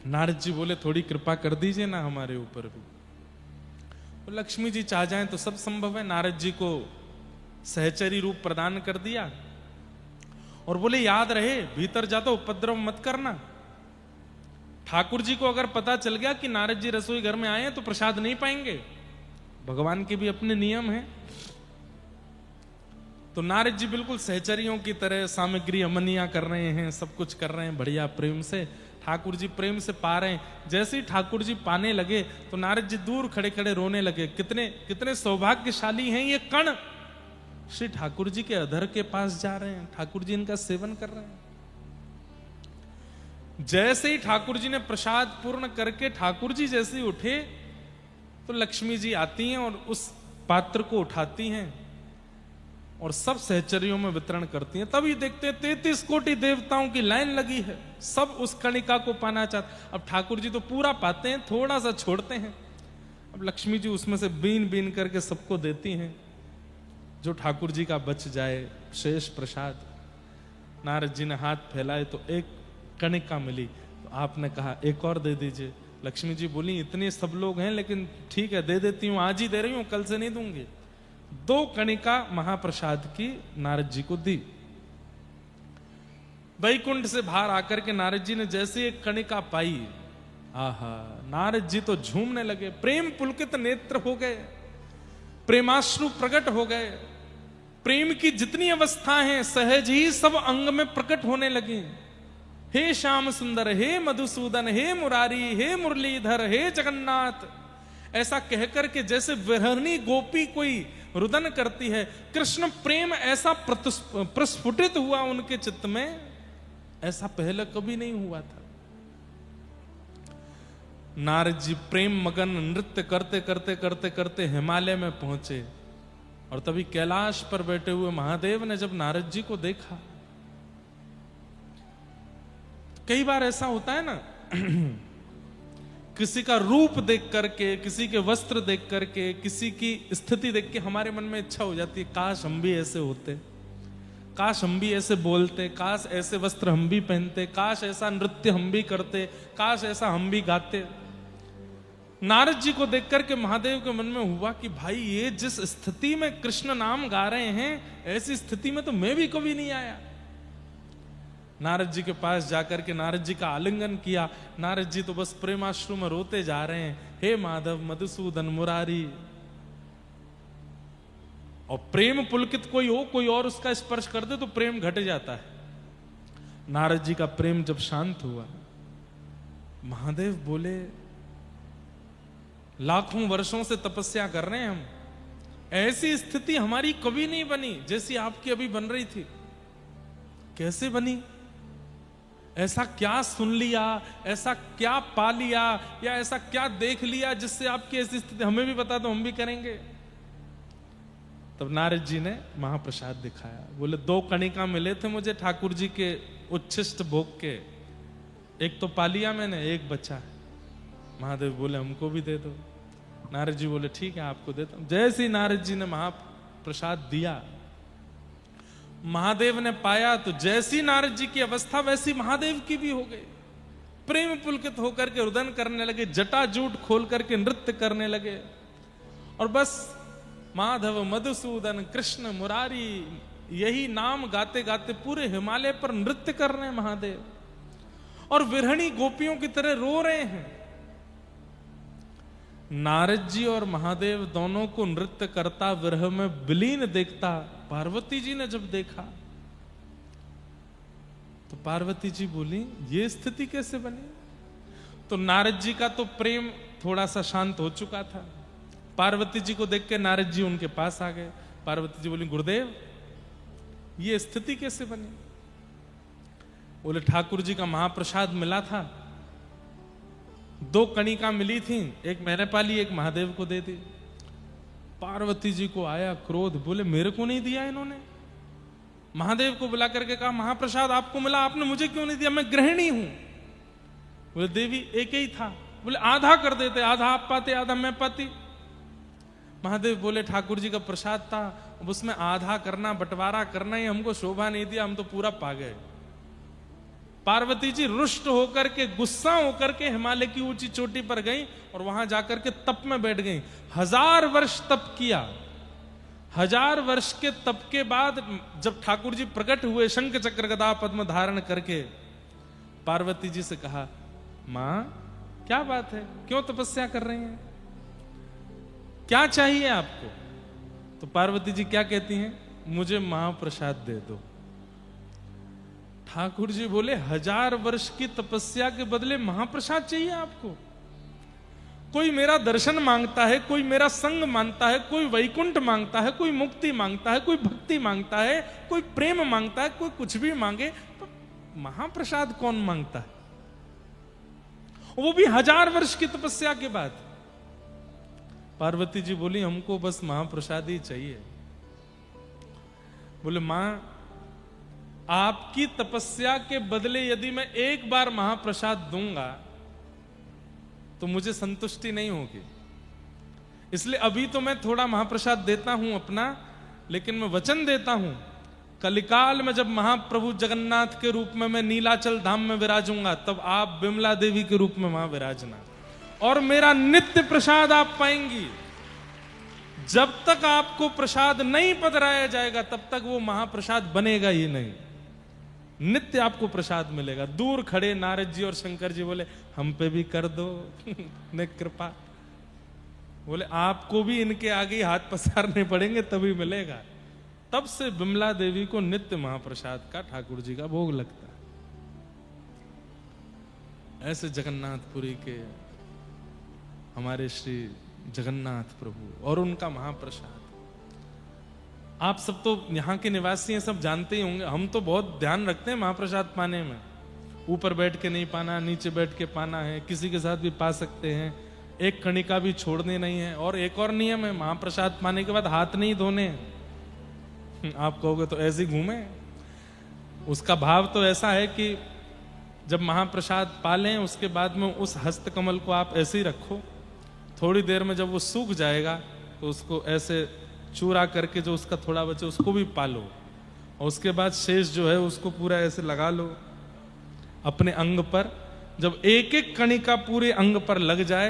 नारद जी बोले, थोड़ी कृपा कर दीजिए ना हमारे ऊपर भी। तो लक्ष्मी जी चाह जाएं तो सब संभव है। नारद जी को सहचरी रूप प्रदान कर दिया और बोले, याद रहे भीतर जाता उपद्रव मत करना। ठाकुर जी को अगर पता चल गया कि नारद जी रसोई घर में आए हैं तो प्रसाद नहीं पाएंगे, भगवान के भी अपने नियम हैं। तो नारद जी बिल्कुल सहचरियों की तरह सामग्री अमनिया कर रहे हैं, सब कुछ कर रहे हैं बढ़िया प्रेम से। ठाकुर जी प्रेम से पा रहे हैं। जैसे ही ठाकुर जी पाने लगे तो नारद जी दूर खड़े खड़े रोने लगे। कितने कितने सौभाग्यशाली हैं ये कण, श्री ठाकुर जी के अधर के पास जा रहे हैं, ठाकुर जी इनका सेवन कर रहे हैं। जैसे ही ठाकुर जी ने प्रसाद पूर्ण करके ठाकुर जी जैसे ही उठे तो लक्ष्मी जी आती हैं और उस पात्र को उठाती हैं और सब सहचरियों में वितरण करती हैं। तभी देखते हैं 33 कोटि देवताओं की लाइन लगी है, सब उस कणिका को पाना चाहते। अब ठाकुर जी तो पूरा पाते हैं, थोड़ा सा छोड़ते हैं। अब लक्ष्मी जी उसमें से बीन बीन करके सबको देती हैं, जो ठाकुर जी का बच जाए शेष प्रसाद। नारद जी ने हाथ फैलाए तो एक कणिका मिली, तो आपने कहा एक और दे दीजिए। लक्ष्मी जी बोली, इतने सब लोग हैं लेकिन ठीक है दे देती हूं, आज ही दे रही हूं, कल से नहीं दूंगी। 2 कणिका महाप्रसाद की नारद जी को दी। वैकुंठ से बाहर आकर के नारद जी ने जैसे एक कणिका पाई, आहा, नारद जी तो झूमने लगे, प्रेम पुलकित नेत्र हो गए, प्रेमाश्रु प्रकट हो गए। प्रेम की जितनी अवस्था हैं सहज ही सब अंग में प्रकट होने लगी। हे श्याम सुंदर, हे मधुसूदन, हे मुरारी, हे मुरलीधर, हे जगन्नाथ, ऐसा कहकर के जैसे विरहणी गोपी कोई रुदन करती है, कृष्ण प्रेम ऐसा प्रस्फुटित हुआ उनके चित्त में, ऐसा पहले कभी नहीं हुआ था। नारद जी प्रेम मगन नृत्य करते करते करते करते हिमालय में पहुंचे और तभी कैलाश पर बैठे हुए महादेव ने जब नारद जी को देखा, कई बार ऐसा होता है ना किसी का रूप देख करके, किसी के वस्त्र देख करके, किसी की स्थिति देख के हमारे मन में इच्छा हो जाती है, काश हम भी ऐसे होते, काश हम भी ऐसे बोलते, काश ऐसे वस्त्र हम भी पहनते, काश ऐसा नृत्य हम भी करते, काश ऐसा हम भी गाते। नारद जी को देख करके महादेव के मन में हुआ कि भाई ये जिस स्थिति में कृष्ण नाम गा रहे हैं, ऐसी स्थिति में तो मैं भी कभी नहीं आया। नारद जी के पास जाकर के नारद जी का आलिंगन किया। नारद जी तो बस प्रेमाश्रु में रोते जा रहे हैं, हे माधव, मधुसूदन, मुरारी। और प्रेम पुलकित कोई हो, कोई और उसका स्पर्श कर दे तो प्रेम घट जाता है। नारद जी का प्रेम जब शांत हुआ, महादेव बोले, लाखों वर्षों से तपस्या कर रहे हैं हम, ऐसी स्थिति हमारी कभी नहीं बनी जैसी आपकी अभी बन रही थी। कैसे बनी? ऐसा क्या सुन लिया, ऐसा क्या पा लिया, या ऐसा क्या देख लिया जिससे आपकी ऐसी स्थिति, हमें भी बता दो, हम भी करेंगे। तब नारद जी ने महाप्रसाद दिखाया। बोले 2 कणिका मिले थे मुझे ठाकुर जी के उच्छिष्ट भोग के, एक तो पा लिया मैंने, एक बचा। महादेव बोले हमको भी दे दो। नारद जी बोले ठीक है आपको देता हूं। जैसे ही नारद जी ने महाप्रसाद दिया, महादेव ने पाया तो जैसी नारद जी की अवस्था वैसी महादेव की भी हो गई। प्रेम पुलकित होकर के रुदन करने लगे, जटाजूट खोल करके नृत्य करने लगे, और बस माधव, मधुसूदन, कृष्ण, मुरारी, यही नाम गाते गाते पूरे हिमालय पर नृत्य कर रहे हैं महादेव, और विरहणी गोपियों की तरह रो रहे हैं। नारद जी और महादेव दोनों को नृत्य करता विरह में विलीन देखता पार्वती जी ने जब देखा तो पार्वती जी बोली ये स्थिति कैसे बनी? तो नारद जी का तो प्रेम थोड़ा सा शांत हो चुका था। पार्वती जी को देख के नारद जी उनके पास आ गए। पार्वती जी बोली गुरुदेव ये स्थिति कैसे बनी? बोले ठाकुर जी का महाप्रसाद मिला था, 2 कणिका मिली थी, एक मैंने पाली एक महादेव को दे दी। पार्वती जी को आया क्रोध, बोले मेरे को नहीं दिया इन्होंने। महादेव को बुला करके कहा महाप्रसाद आपको मिला, आपने मुझे क्यों नहीं दिया, मैं गृहिणी हूं। बोले देवी एक ही था। बोले आधा कर देते, आधा आप पाते आधा मैं पाती। महादेव बोले ठाकुर जी का प्रसाद था, अब उसमें आधा करना बंटवारा करना ही हमको शोभा नहीं दिया, हम तो पूरा पा गए। पार्वती जी रुष्ट होकर के गुस्सा होकर के हिमालय की ऊंची चोटी पर गई और वहां जाकर के तप में बैठ गई। 1000 वर्ष तप किया। 1000 वर्ष के तप के बाद जब ठाकुर जी प्रकट हुए शंख चक्र गदा पद्म धारण करके, पार्वती जी से कहा मां क्या बात है, क्यों तपस्या कर रही हैं, क्या चाहिए आपको? तो पार्वती जी क्या कहती हैं, मुझे महाप्रसाद दे दो। ठाकुर जी बोले 1000 वर्ष की तपस्या के बदले महाप्रसाद चाहिए आपको? कोई मेरा दर्शन मांगता है, कोई मेरा संग मांगता है, कोई वैकुंठ मांगता है, कोई मुक्ति मांगता है, कोई भक्ति मांगता है, कोई प्रेम मांगता है, कोई कुछ भी मांगे, तो महाप्रसाद कौन मांगता है? वो भी 1000 वर्ष की तपस्या के बाद। पार्वती जी बोली हमको बस महाप्रसाद ही चाहिए। बोले मां आपकी तपस्या के बदले यदि मैं एक बार महाप्रसाद दूंगा तो मुझे संतुष्टि नहीं होगी, इसलिए अभी तो मैं थोड़ा महाप्रसाद देता हूं अपना, लेकिन मैं वचन देता हूं कलिकाल में जब महाप्रभु जगन्नाथ के रूप में मैं नीलाचल धाम में विराजूंगा तब आप विमला देवी के रूप में वहां विराजना और मेरा नित्य प्रसाद आप पाएंगी। जब तक आपको प्रसाद नहीं पधराया जाएगा तब तक वो महाप्रसाद बनेगा ही नहीं, नित्य आपको प्रसाद मिलेगा। दूर खड़े नारद जी और शंकर जी बोले हम पे भी कर दो ने कृपा। बोले आपको भी इनके आगे हाथ पसारने पड़ेंगे तभी मिलेगा। तब से विमला देवी को नित्य महाप्रसाद का ठाकुर जी का भोग लगता है। ऐसे जगन्नाथपुरी के हमारे श्री जगन्नाथ प्रभु और उनका महाप्रसाद आप सब तो यहाँ के निवासी हैं, सब जानते ही होंगे। हम तो बहुत ध्यान रखते हैं महाप्रसाद पाने में, ऊपर बैठ के नहीं पाना, नीचे बैठ के पाना है, किसी के साथ भी पा सकते हैं, एक कणिका भी छोड़ने नहीं है। और एक और नियम है, महाप्रसाद पाने के बाद हाथ नहीं धोने। आप कहोगे तो ऐसे ही घूमे, उसका भाव तो ऐसा है कि जब महाप्रसाद पालें उसके बाद में उस हस्तकमल को आप ऐसे ही रखो, थोड़ी देर में जब वो सूख जाएगा तो उसको ऐसे चूरा करके जो उसका थोड़ा बचे उसको भी पालो, और उसके बाद शेष जो है उसको पूरा ऐसे लगा लो अपने अंग पर। जब एक एक कणिका पूरे अंग पर लग जाए,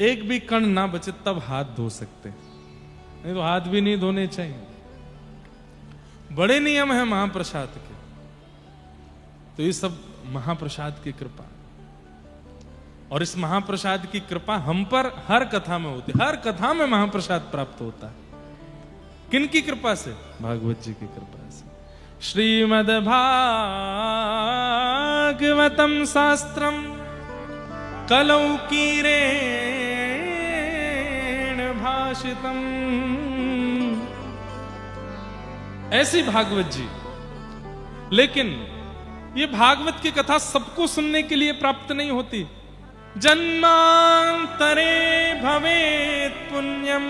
एक भी कण ना बचे, तब हाथ धो सकते, नहीं तो हाथ भी नहीं धोने चाहिए। बड़े नियम है महाप्रसाद के। तो ये सब महाप्रसाद की कृपा, और इस महाप्रसाद की कृपा हम पर हर कथा में होती है। हर कथा में महाप्रसाद प्राप्त होता है। किन की कृपा से? भागवत जी की कृपा से। श्रीमद् भागवतम शास्त्रम कलौ कीरेण भाषितम। ऐसी भागवत जी। लेकिन ये भागवत की कथा सबको सुनने के लिए प्राप्त नहीं होती। जन्मांतरे भवेत् पुण्यम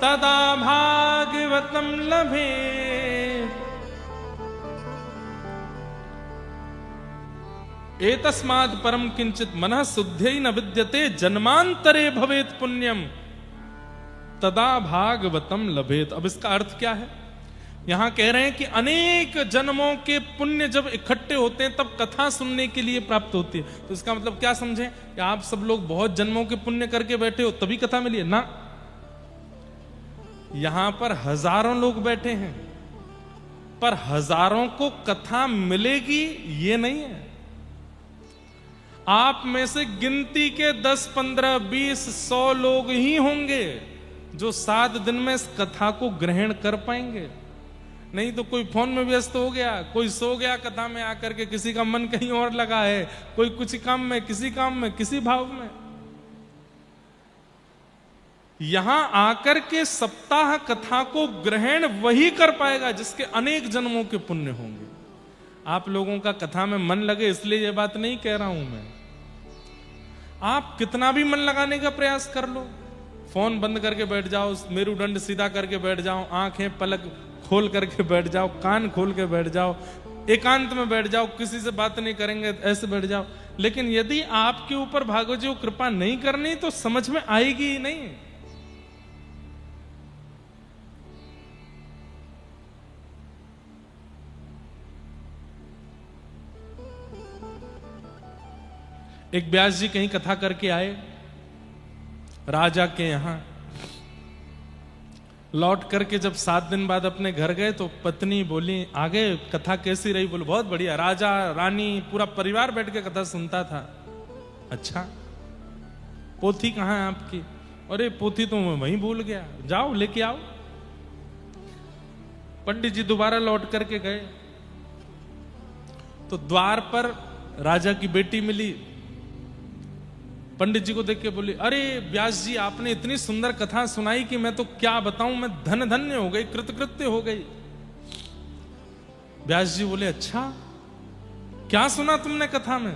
तदा भागवतम लभेत्। एतस्माद् परम किंचित मनः शुद्ध्यै न विद्यते जन्मांतरे भवेत् पुण्यम तदा भागवतम लभेत्। अब इसका अर्थ क्या है? यहां कह रहे हैं कि अनेक जन्मों के पुण्य जब इकट्ठे होते हैं तब कथा सुनने के लिए प्राप्त होती है। तो इसका मतलब क्या समझें कि आप सब लोग बहुत जन्मों के पुण्य करके बैठे हो तभी कथा मिली है ना। यहां पर हजारों लोग बैठे हैं, पर हजारों को कथा मिलेगी ये नहीं है। आप में से गिनती के 10, 15, 20, 100 लोग ही होंगे जो 7 दिन में इस कथा को ग्रहण कर पाएंगे। नहीं तो कोई फोन में व्यस्त हो गया, कोई सो गया कथा में आकर के, किसी का मन कहीं और लगा है, कोई कुछ काम में, किसी काम में, किसी भाव में। यहां आकर के सप्ताह कथा को ग्रहण वही कर पाएगा जिसके अनेक जन्मों के पुण्य होंगे। आप लोगों का कथा में मन लगे इसलिए यह बात नहीं कह रहा हूं मैं। आप कितना भी मन लगाने का प्रयास कर लो, फोन बंद करके बैठ जाओ, मेरुदंड सीधा करके बैठ जाओ, आंखें पलक खोल करके बैठ जाओ, कान खोल के बैठ जाओ, एकांत में बैठ जाओ, किसी से बात नहीं करेंगे, ऐसे बैठ जाओ, लेकिन यदि आपके ऊपर भागवत जी को कृपा नहीं करनी तो समझ में आएगी ही नहीं। एक व्यास जी कहीं कथा करके आए राजा के यहां, लौट करके जब 7 दिन बाद अपने घर गए तो पत्नी बोली, आगे कथा कैसी रही? बोले बहुत बढ़िया, राजा रानी पूरा परिवार बैठ के कथा सुनता था। अच्छा, पोथी कहाँ है आपकी? अरे पोथी तो मैं वहीं भूल गया, जाओ लेके आओ। पंडित जी दोबारा लौट करके गए तो द्वार पर राजा की बेटी मिली। पंडित जी को देख के बोली, अरे व्यास जी आपने इतनी सुंदर कथा सुनाई कि मैं तो क्या बताऊं, मैं धन धन्य हो गई, कृतकृत्य हो गई। व्यास जी बोले, अच्छा क्या सुना तुमने कथा में?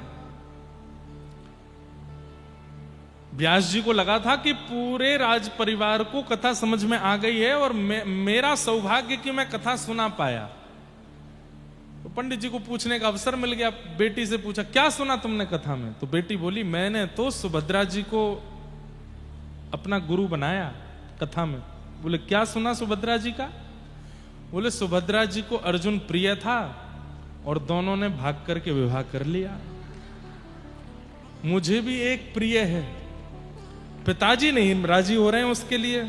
व्यास जी को लगा था कि पूरे राज परिवार को कथा समझ में आ गई है और मेरा सौभाग्य कि मैं कथा सुना पाया। तो पंडित जी को पूछने का अवसर मिल गया। बेटी से पूछा, क्या सुना तुमने कथा में? तो बेटी बोली, मैंने तो सुभद्रा जी को अपना गुरु बनाया कथा में। बोले, क्या सुना सुभद्रा जी का? बोले, सुभद्रा जी को अर्जुन प्रिय था और दोनों ने भाग करके विवाह कर लिया। मुझे भी एक प्रिय है, पिताजी नहीं राजी हो रहे हैं उसके लिए,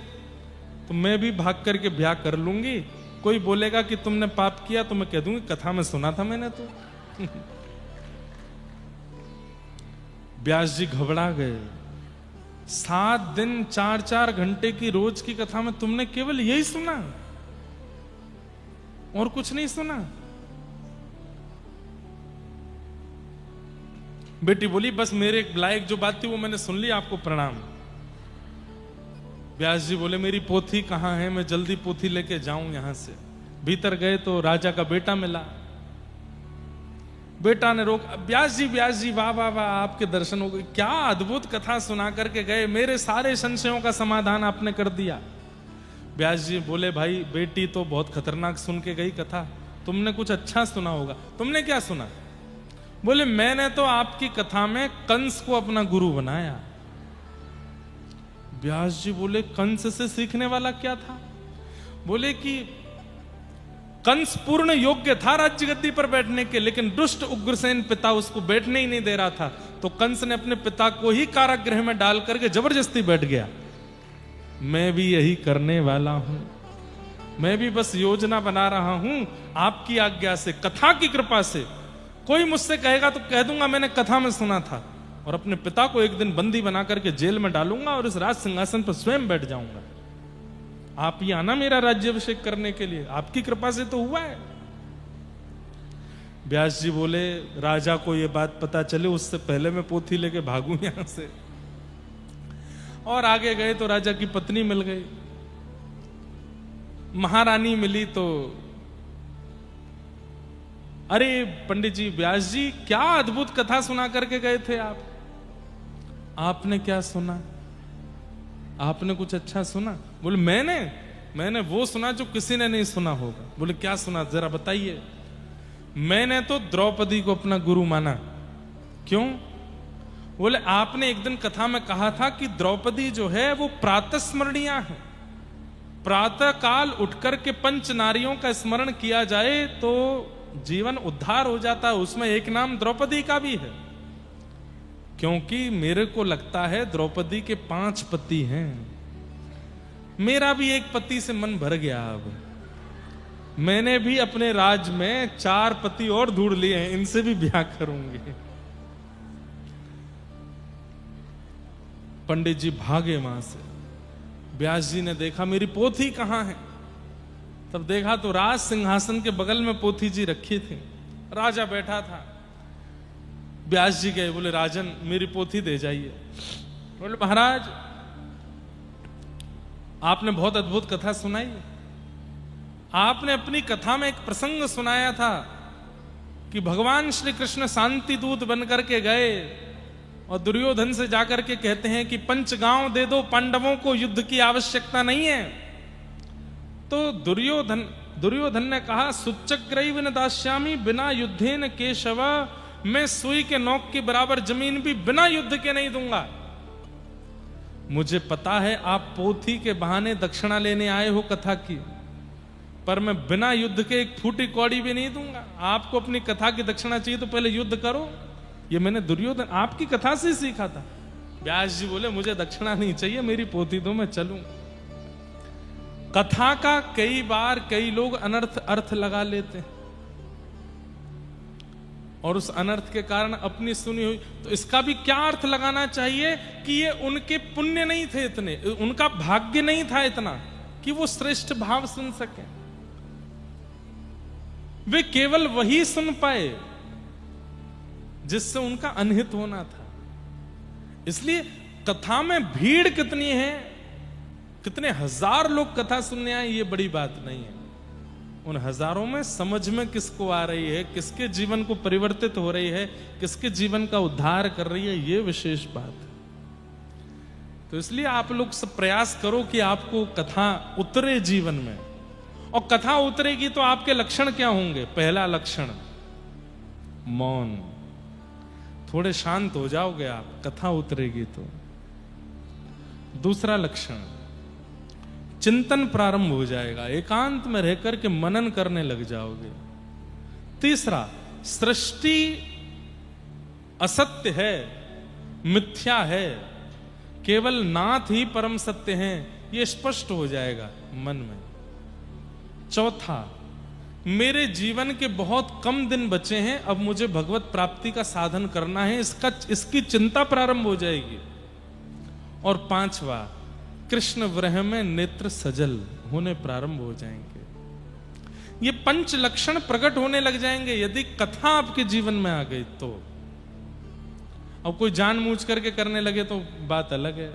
तो मैं भी भाग करके ब्याह कर लूंगी। कोई बोलेगा कि तुमने पाप किया तो मैं कह दूंगी कथा में सुना था मैंने तो। व्यास जी घबरा गए। 7 दिन 4-4 घंटे की रोज की कथा में तुमने केवल यही सुना और कुछ नहीं सुना? बेटी बोली, बस मेरे लायक जो बात थी वो मैंने सुन ली, आपको प्रणाम। व्यास जी बोले, मेरी पोथी कहां है? मैं जल्दी पोथी लेके जाऊं यहां से। भीतर गए तो राजा का बेटा मिला। बेटा ने रोक, व्यास जी वाह वाह वाह, आपके दर्शन हो गए, क्या अद्भुत कथा सुना करके गए, मेरे सारे संशयों का समाधान आपने कर दिया। व्यास जी बोले, भाई बेटी तो बहुत खतरनाक सुन के गई कथा, तुमने कुछ अच्छा सुना होगा। तुमने क्या सुना? बोले, मैंने तो आपकी कथा में कंस को अपना गुरु बनाया। व्यास जी बोले, कंस से सीखने वाला क्या था? बोले कि कंस पूर्ण योग्य था राज्य गद्दी पर बैठने के, लेकिन दुष्ट उग्रसेन पिता उसको बैठने ही नहीं दे रहा था, तो कंस ने अपने पिता को ही कारागृह में डाल करके जबरदस्ती बैठ गया। मैं भी यही करने वाला हूं, मैं भी बस योजना बना रहा हूं आपकी आज्ञा से, कथा की कृपा से। कोई मुझसे कहेगा तो कह दूंगा मैंने कथा में सुना था, और अपने पिता को एक दिन बंदी बना करके जेल में डालूंगा और इस राज सिंहासन पर स्वयं बैठ जाऊंगा। आप ही आना मेरा राज्याभिषेक करने के लिए, आपकी कृपा से तो हुआ है। व्यास जी बोले, राजा को यह बात पता चले उससे पहले मैं पोथी लेके भागूं यहां से। और आगे गए तो राजा की पत्नी मिल गई, महारानी मिली। तो अरे पंडित जी, व्यास जी क्या अद्भुत कथा सुना करके गए थे आप। आपने क्या सुना? आपने कुछ अच्छा सुना? बोले, मैंने वो सुना जो किसी ने नहीं सुना होगा। बोले, क्या सुना जरा बताइए। मैंने तो द्रौपदी को अपना गुरु माना। क्यों? बोले, आपने एक दिन कथा में कहा था कि द्रौपदी जो है वो प्रातस्मरणीय है, प्रातः काल उठकर के 5 नारियों का स्मरण किया जाए तो जीवन उद्धार हो जाता है। उसमें एक नाम द्रौपदी का भी है, क्योंकि मेरे को लगता है द्रौपदी के 5 पति हैं। मेरा भी एक पति से मन भर गया। अब मैंने भी अपने राज में 4 पति और ढूंढ लिए हैं, इनसे भी ब्याह करूंगी। पंडित जी भागे वहां से। व्यास जी ने देखा मेरी पोथी कहां है। तब देखा तो राज सिंहासन के बगल में पोथी जी रखी थी, राजा बैठा था। व्यास जी गए, बोले राजन मेरी पोथी दे जाइए। बोले महाराज आपने बहुत अद्भुत कथा सुनाई, आपने अपनी कथा में एक प्रसंग सुनाया था कि भगवान श्री कृष्ण शांति दूत बनकर के गए और दुर्योधन से जाकर के कहते हैं कि पंचगांव दे दो, पांडवों को युद्ध की आवश्यकता नहीं है। तो दुर्योधन ने कहा सुच्चग्रैव न दास्यामि बिना युद्धेन केशव, मैं सुई के नोक के बराबर जमीन भी बिना युद्ध के नहीं दूंगा। मुझे पता है आप पोथी के बहाने दक्षिणा लेने आए हो कथा की, पर मैं बिना युद्ध के एक फूटी कौड़ी भी नहीं दूंगा। आपको अपनी कथा की दक्षिणा चाहिए तो पहले युद्ध करो। ये मैंने दुर्योधन आपकी कथा से सीखा था। व्यास जी बोले मुझे दक्षिणा नहीं चाहिए, मेरी पोथी दो, मैं चलूं। कथा का कई बार कई लोग अनर्थ अर्थ लगा लेते हैं और उस अनर्थ के कारण अपनी सुनी हुई, तो इसका भी क्या अर्थ लगाना चाहिए कि ये उनके पुण्य नहीं थे इतने, उनका भाग्य नहीं था इतना कि वो श्रेष्ठ भाव सुन सके। वे केवल वही सुन पाए जिससे उनका अनहित होना था। इसलिए कथा में भीड़ कितनी है, कितने हजार लोग कथा सुनने आए, ये बड़ी बात नहीं है। उन हजारों में समझ में किसको आ रही है, किसके जीवन को परिवर्तित हो रही है, किसके जीवन का उद्धार कर रही है, ये विशेष बात है। तो इसलिए आप लोग सब प्रयास करो कि आपको कथा उतरे जीवन में, और कथा उतरेगी तो आपके लक्षण क्या होंगे। पहला लक्षण मौन, थोड़े शांत हो जाओगे आप, कथा उतरेगी तो। दूसरा लक्षण चिंतन प्रारंभ हो जाएगा, एकांत में रहकर के मनन करने लग जाओगे। तीसरा सृष्टि असत्य है, मिथ्या है, केवल नाथ ही परम सत्य हैं, ये स्पष्ट हो जाएगा मन में। चौथा मेरे जीवन के बहुत कम दिन बचे हैं, अब मुझे भगवत प्राप्ति का साधन करना है, इसकी चिंता प्रारंभ हो जाएगी। और पांचवा कृष्ण विरह में नेत्र सजल होने प्रारंभ हो जाएंगे। ये पंच लक्षण प्रकट होने लग जाएंगे यदि कथा आपके जीवन में आ गई तो। अब कोई जानबूझ करके करने लगे तो बात अलग है।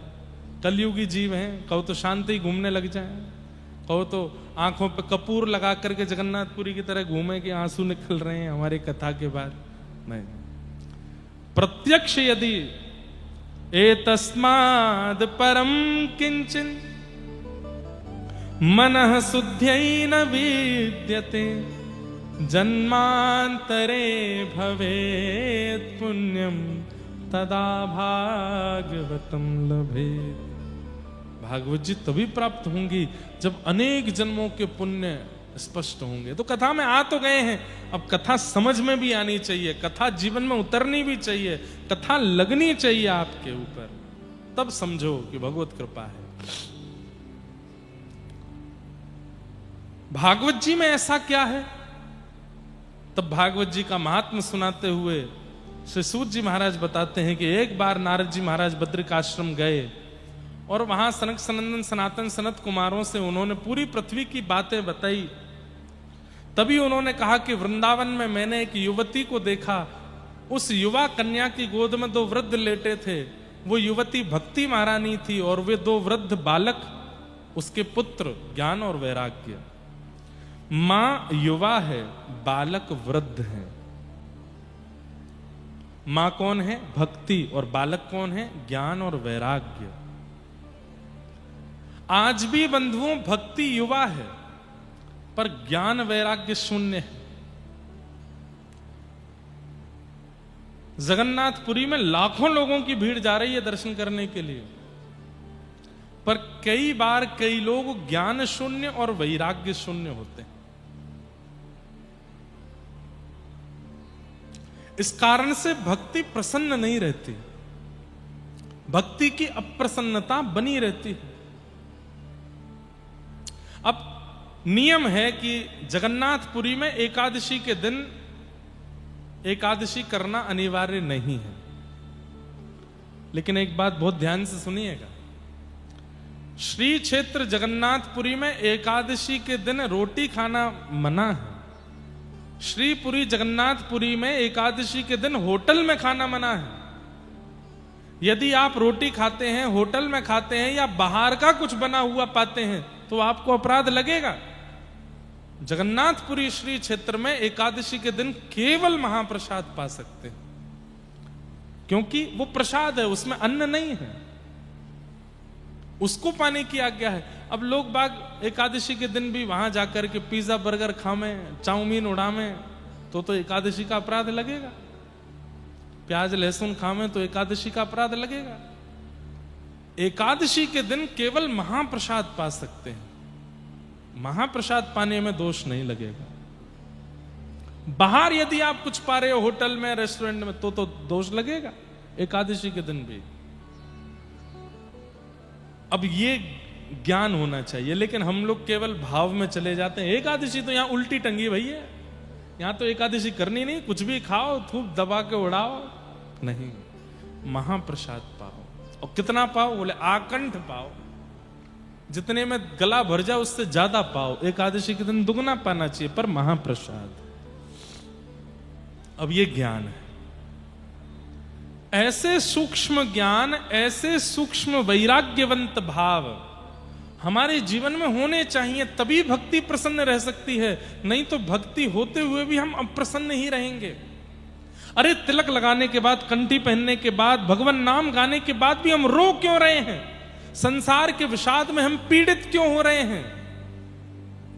कलयुगी जीव हैं, कहो तो शांति ही घूमने लग जाए, कहो तो आंखों पे कपूर लगा करके जगन्नाथपुरी की तरह घूमे कि आंसू निकल रहे हैं हमारी कथा के बाद। नहीं, प्रत्यक्ष यदि एतस्माद् परम किंचन मनः शुद्ध्यै न विद्यते जन्मांतरे भवेत् पुण्यम तदा भागवतम लभेत्। भागवत जी तभी प्राप्त होंगी जब अनेक जन्मों के पुण्य स्पष्ट होंगे। तो कथा में आ तो गए हैं, अब कथा समझ में भी आनी चाहिए, कथा जीवन में उतरनी भी चाहिए, कथा लगनी चाहिए आपके ऊपर, तब समझो कि भगवत कृपा है। भागवत जी में ऐसा क्या है? तब भागवत जी का महात्म्य सुनाते हुए श्री सूत जी महाराज बताते हैं कि एक बार नारद जी महाराज बद्रिकाश्रम गए और वहां सनक सनंदन सनातन सनत कुमारों से उन्होंने पूरी पृथ्वी की बातें बताई। तभी उन्होंने कहा कि वृंदावन में मैंने एक युवती को देखा, उस युवा कन्या की गोद में 2 वृद्ध लेटे थे। वो युवती भक्ति महारानी थी और वे 2 वृद्ध बालक उसके पुत्र ज्ञान और वैराग्य। मां युवा है, बालक वृद्ध है। मां कौन है? भक्ति। और बालक कौन है? ज्ञान और वैराग्य। आज भी बंधुओं भक्ति युवा है पर ज्ञान वैराग्य शून्य है। जगन्नाथपुरी में लाखों लोगों की भीड़ जा रही है दर्शन करने के लिए, पर कई बार कई लोग ज्ञान शून्य और वैराग्य शून्य होते हैं। इस कारण से भक्ति प्रसन्न नहीं रहती, भक्ति की अप्रसन्नता बनी रहती है। अब नियम है कि जगन्नाथपुरी में एकादशी के दिन एकादशी करना अनिवार्य नहीं है, लेकिन एक बात बहुत ध्यान से सुनिएगा, श्री क्षेत्र जगन्नाथपुरी में एकादशी के दिन रोटी खाना मना है। श्रीपुरी जगन्नाथपुरी में एकादशी के दिन होटल में खाना मना है। यदि आप रोटी खाते हैं, होटल में खाते हैं या बाहर का कुछ बना हुआ पाते हैं तो आपको अपराध लगेगा। जगन्नाथपुरी श्री क्षेत्र में एकादशी के दिन केवल महाप्रसाद पा सकते हैं, क्योंकि वो प्रसाद है, उसमें अन्न नहीं है, उसको पाने की आज्ञा है। अब लोग बाग एकादशी के दिन भी वहां जाकर के पिज्जा बर्गर खावें, चाउमीन उड़ावें तो एकादशी का अपराध लगेगा। प्याज लहसुन खावें तो एकादशी का अपराध लगेगा। एकादशी के दिन केवल महाप्रसाद पा सकते हैं, महाप्रसाद पाने में दोष नहीं लगेगा। बाहर यदि आप कुछ पा रहे हो होटल में, रेस्टोरेंट में, तो दोष लगेगा एकादशी के दिन भी। अब ये ज्ञान होना चाहिए, लेकिन हम लोग केवल भाव में चले जाते हैं। एकादशी तो यहां उल्टी टंगी भैया, यहां तो एकादशी करनी नहीं, कुछ भी खाओ, थूक दबा के उड़ाओ। नहीं, महाप्रसाद पाओ। और कितना पाओ? बोले आकंठ पाओ, जितने में गला भर जाए उससे ज्यादा पाओ। एकादशी के दिन दुगना पाना चाहिए, पर महाप्रसाद। अब ये ज्ञान है, ऐसे सूक्ष्म ज्ञान, ऐसे सूक्ष्म वैराग्यवंत भाव हमारे जीवन में होने चाहिए, तभी भक्ति प्रसन्न रह सकती है। नहीं तो भक्ति होते हुए भी हम अप्रसन्न ही रहेंगे। अरे तिलक लगाने के बाद, कंठी पहनने के बाद, भगवान नाम गाने के बाद भी हम रो क्यों रहे हैं? संसार के विषाद में हम पीड़ित क्यों हो रहे हैं?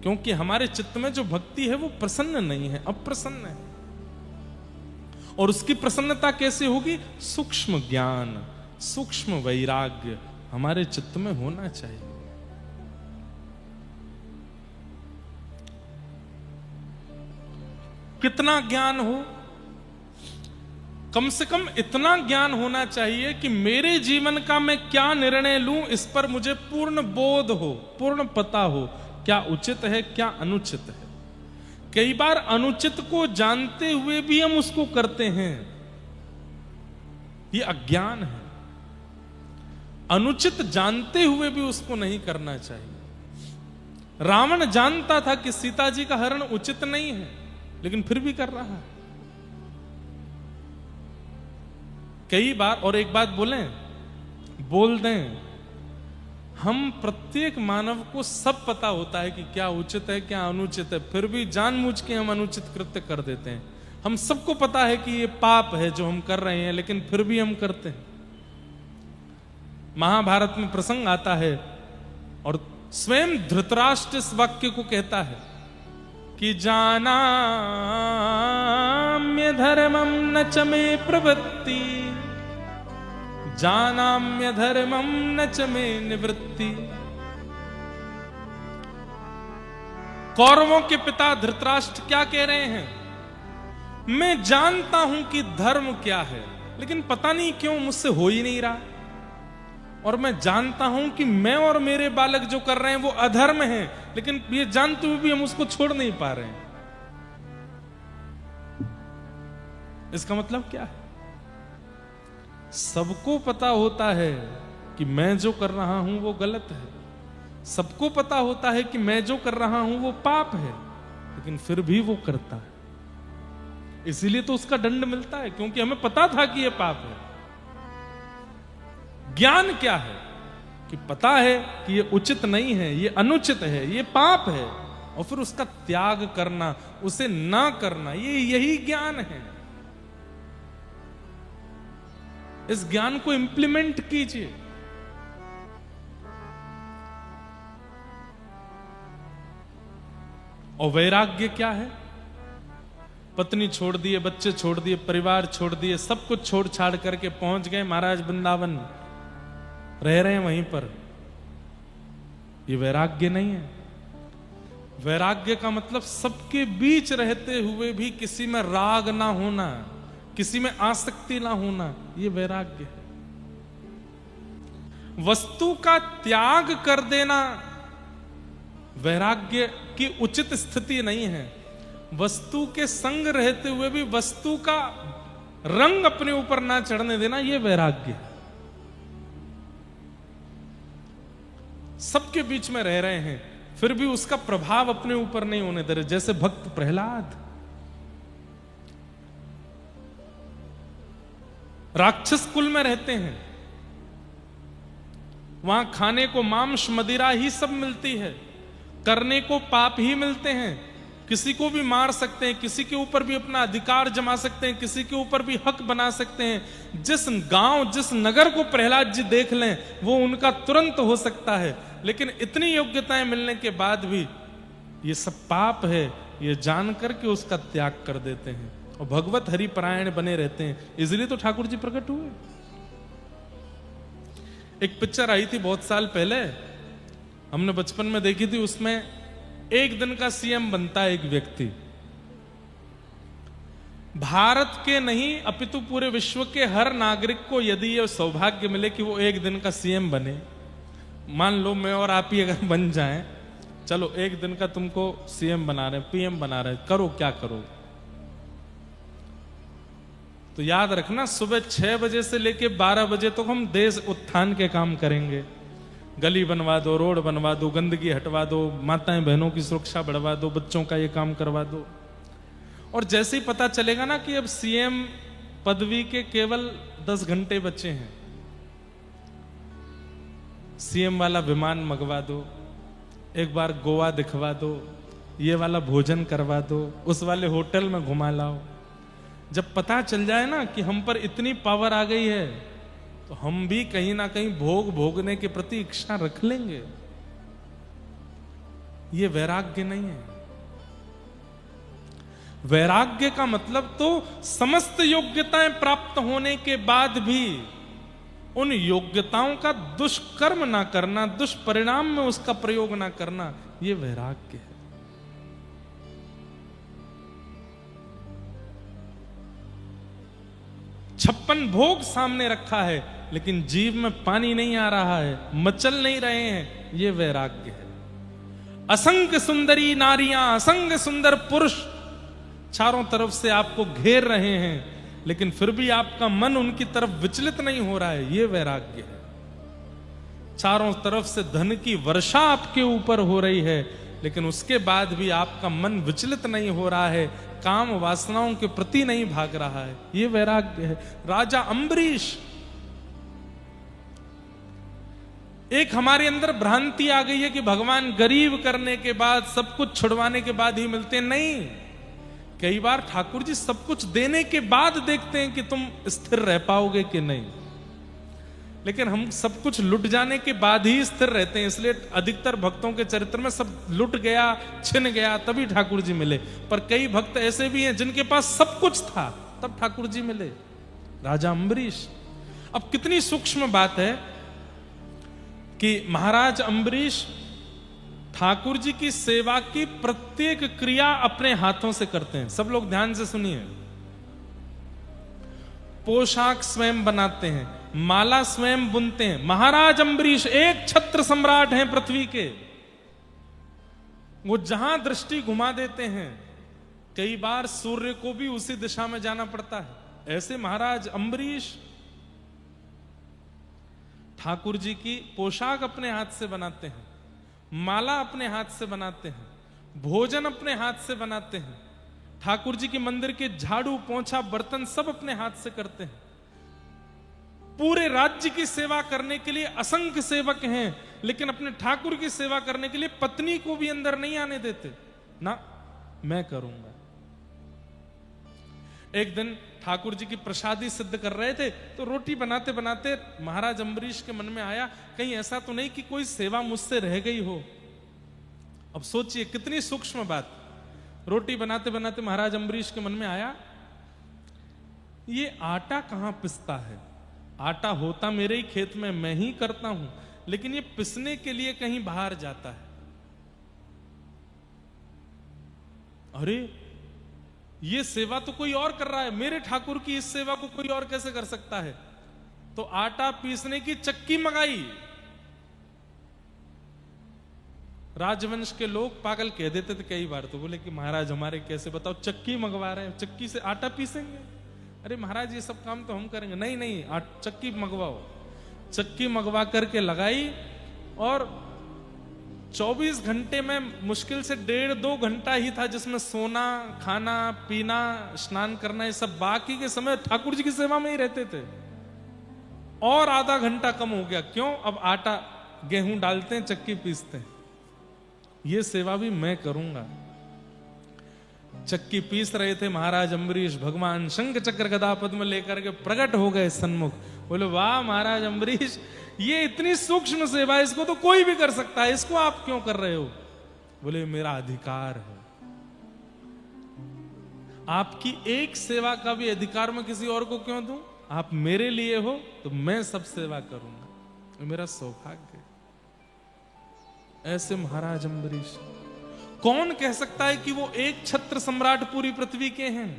क्योंकि हमारे चित्त में जो भक्ति है वो प्रसन्न नहीं है, अप्रसन्न है। और उसकी प्रसन्नता कैसे होगी? सूक्ष्म ज्ञान, सूक्ष्म वैराग्य हमारे चित्त में होना चाहिए। कितना ज्ञान हो? कम से कम इतना ज्ञान होना चाहिए कि मेरे जीवन का मैं क्या निर्णय लूं इस पर मुझे पूर्ण बोध हो, पूर्ण पता हो, क्या उचित है, क्या अनुचित है। कई बार अनुचित को जानते हुए भी हम उसको करते हैं, ये अज्ञान है। अनुचित जानते हुए भी उसको नहीं करना चाहिए। रावण जानता था कि सीता जी का हरण उचित नहीं है, लेकिन फिर भी कर रहा है। कई बार, और एक बात बोल दें, हम प्रत्येक मानव को सब पता होता है कि क्या उचित है, क्या अनुचित है, फिर भी जानबूझ के हम अनुचित कृत्य कर देते हैं। हम सबको पता है कि ये पाप है जो हम कर रहे हैं, लेकिन फिर भी हम करते हैं। महाभारत में प्रसंग आता है और स्वयं धृतराष्ट्र इस वाक्य को कहता है कि जानाम्य धर्मम न च मे प्रवृत्ति, जानाम्य धर्मम न च मे निवृत्ति। कौरवों के पिता धृतराष्ट्र क्या कह रहे हैं? मैं जानता हूं कि धर्म क्या है, लेकिन पता नहीं क्यों मुझसे हो ही नहीं रहा। और मैं जानता हूं कि मैं और मेरे बालक जो कर रहे हैं वो अधर्म है, लेकिन ये जानते हुए भी हम उसको छोड़ नहीं पा रहे हैं। इसका मतलब क्या है? सबको पता होता है कि मैं जो कर रहा हूं वो गलत है, सबको पता होता है कि मैं जो कर रहा हूं वो पाप है, लेकिन फिर भी वो करता है। इसीलिए तो उसका दंड मिलता है, क्योंकि हमें पता था कि ये पाप है। ज्ञान क्या है? कि पता है कि ये उचित नहीं है, ये अनुचित है, ये पाप है, और फिर उसका त्याग करना, उसे ना करना, यही ज्ञान है। इस ज्ञान को इंप्लीमेंट कीजिए। और वैराग्य क्या है? पत्नी छोड़ दिए, बच्चे छोड़ दिए, परिवार छोड़ दिए, सब कुछ छोड़ छाड़ करके पहुंच गए महाराज वृंदावन, रह रहे हैं वहीं पर। ये वैराग्य नहीं है। वैराग्य का मतलब सबके बीच रहते हुए भी किसी में राग ना होना, किसी में आसक्ति ना होना, ये वैराग्य है। वस्तु का त्याग कर देना वैराग्य की उचित स्थिति नहीं है। वस्तु के संग रहते हुए भी वस्तु का रंग अपने ऊपर ना चढ़ने देना, यह वैराग्य है। सबके बीच में रह रहे हैं, फिर भी उसका प्रभाव अपने ऊपर नहीं होने दे रहे। जैसे भक्त प्रहलाद, राक्षस कुल में रहते हैं, वहां खाने को मांस मदिरा ही सब मिलती है, करने को पाप ही मिलते हैं, किसी को भी मार सकते हैं, किसी के ऊपर भी अपना अधिकार जमा सकते हैं, किसी के ऊपर भी हक बना सकते हैं। जिस गांव जिस नगर को प्रहलाद जी देख लें वो उनका तुरंत हो सकता है, लेकिन इतनी योग्यताएं मिलने के बाद भी ये सब पाप है, ये जान करके उसका त्याग कर देते हैं और भगवत हरिपरायण बने रहते हैं। इसलिए तो ठाकुर जी प्रकट हुए। एक पिक्चर आई थी बहुत साल पहले, हमने बचपन में देखी थी। उसमें एक दिन का सीएम बनता है एक व्यक्ति, भारत के नहीं अपितु पूरे विश्व के हर नागरिक को यदि ये सौभाग्य मिले कि वो एक दिन का सीएम बने, मान लो मैं और आप ही अगर बन जाएं, चलो एक दिन का तुमको सीएम बना रहे, पीएम बना रहे, करो क्या करो। तो याद रखना सुबह 6 बजे से लेके 12 बजे तक हम देश उत्थान के काम करेंगे। गली बनवा दो, रोड बनवा दो, गंदगी हटवा दो, माताएं बहनों की सुरक्षा बढ़वा दो, बच्चों का ये काम करवा दो। और जैसे ही पता चलेगा ना कि अब सीएम पदवी के केवल 10 घंटे बचे हैं, सीएम वाला विमान मंगवा दो, एक बार गोवा दिखवा दो, ये वाला भोजन करवा दो, उस वाले होटल में घुमा लाओ। जब पता चल जाए ना कि हम पर इतनी पावर आ गई है तो हम भी कहीं ना कहीं भोगने के प्रति इच्छा रख लेंगे। ये वैराग्य नहीं है। वैराग्य का मतलब तो समस्त योग्यताएं प्राप्त होने के बाद भी उन योग्यताओं का दुष्कर्म ना करना, दुष्परिणाम में उसका प्रयोग ना करना, ये वैराग्य है। छप्पन भोग सामने रखा है लेकिन जीव में पानी नहीं आ रहा है, मचल नहीं रहे हैं, ये वैराग्य है। असंख्य सुंदरी नारियां, असंख्य सुंदर पुरुष चारों तरफ से आपको घेर रहे हैं, लेकिन फिर भी आपका मन उनकी तरफ विचलित नहीं हो रहा है, ये वैराग्य है। चारों तरफ से धन की वर्षा आपके ऊपर हो रही है, लेकिन उसके बाद भी आपका मन विचलित नहीं हो रहा है, काम वासनाओं के प्रति नहीं भाग रहा है, ये वैराग्य है। राजा अम्बरीश, एक हमारे अंदर भ्रांति आ गई है कि भगवान गरीब करने के बाद, सब कुछ छुड़वाने के बाद ही मिलते हैं। नहीं, कई बार ठाकुर जी सब कुछ देने के बाद देखते हैं कि तुम स्थिर रह पाओगे कि नहीं, लेकिन हम सब कुछ लुट जाने के बाद ही स्थिर रहते हैं। इसलिए अधिकतर भक्तों के चरित्र में सब लुट गया, छिन गया, तभी ठाकुर जी मिले। पर कई भक्त ऐसे भी हैं जिनके पास सब कुछ था तब ठाकुर जी मिले। राजा अम्बरीश, अब कितनी सूक्ष्म बात है कि महाराज अम्बरीश ठाकुर जी की सेवा की प्रत्येक क्रिया अपने हाथों से करते हैं। सब लोग ध्यान से सुनिए। पोशाक स्वयं बनाते हैं, माला स्वयं बुनते हैं। महाराज अम्बरीश एक छत्र सम्राट हैं पृथ्वी के, वो जहां दृष्टि घुमा देते हैं, कई बार सूर्य को भी उसी दिशा में जाना पड़ता है। ऐसे महाराज अम्बरीश ठाकुर जी की पोशाक अपने हाथ से बनाते हैं, माला अपने हाथ से बनाते हैं, भोजन अपने हाथ से बनाते हैं, ठाकुर जी के मंदिर के झाड़ू पोंछा बर्तन सब अपने हाथ से करते हैं। पूरे राज्य की सेवा करने के लिए असंख्य सेवक हैं, लेकिन अपने ठाकुर की सेवा करने के लिए पत्नी को भी अंदर नहीं आने देते। ना, मैं करूंगा। एक दिन ठाकुर जी की प्रसादी सिद्ध कर रहे थे, तो रोटी बनाते बनाते महाराज अम्बरीश के मन में आया, कहीं ऐसा तो नहीं कि कोई सेवा मुझसे रह गई हो। अब सोचिए कितनी सूक्ष्म बात। रोटी बनाते बनाते महाराज अम्बरीश के मन में आया, ये आटा कहां पिसता है? आटा होता मेरे ही खेत में, मैं ही करता हूं, लेकिन ये पिसने के लिए कहीं बाहर जाता है। अरे ये सेवा तो कोई और कर रहा है, मेरे ठाकुर की इस सेवा को कोई और कैसे कर सकता है? तो आटा पीसने की चक्की मंगाई। राजवंश के लोग पागल कह देते थे कई बार, तो बोले कि महाराज हमारे कैसे, बताओ चक्की मंगवा रहे हैं, चक्की से आटा पीसेंगे? अरे महाराज ये सब काम तो हम करेंगे। नहीं नहीं, चक्की मंगवाओ। चक्की मंगवा करके लगाई और 24 घंटे में मुश्किल से 1.5-2 घंटा ही था जिसमें सोना, खाना, पीना, स्नान करना, ये सब बाकी के समय ठाकुर जी की सेवा में ही रहते थे। और आधा घंटा कम हो गया। क्यों? अब आटा गेहूं डालते हैं, चक्की पीसते हैं। ये सेवा भी मैं करूंगा। चक्की पीस रहे थे महाराज अम्बरीश, भगवान शंख चक्र गदा पद्म लेकर के प्रकट हो गए सन्मुख। बोले वाह महाराज अम्बरीश, ये इतनी सूक्ष्म सेवा, इसको तो कोई भी कर सकता है, इसको आप क्यों कर रहे हो? बोले मेरा अधिकार है। आपकी एक सेवा का भी अधिकार मैं किसी और को क्यों दूं? आप मेरे लिए हो तो मैं सब सेवा करूंगा, मेरा सौभाग्य। ऐसे महाराज अम्बरीश। कौन कह सकता है कि वो एक छत्र सम्राट पूरी पृथ्वी के हैं?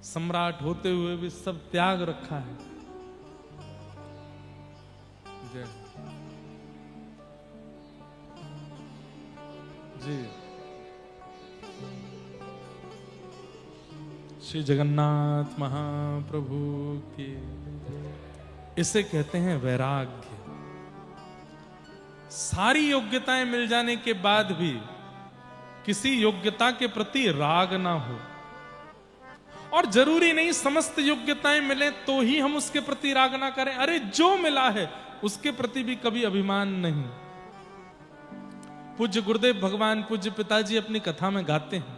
सम्राट होते हुए भी सब त्याग रखा है। जय जी। श्री जगन्नाथ महाप्रभु की। इसे कहते हैं वैराग्य। सारी योग्यताएं मिल जाने के बाद भी किसी योग्यता के प्रति राग ना हो। और जरूरी नहीं समस्त योग्यताएं मिले तो ही हम उसके प्रति राग ना करें। अरे जो मिला है उसके प्रति भी कभी अभिमान नहीं। पूज्य गुरुदेव भगवान पूज्य पिताजी अपनी कथा में गाते हैं,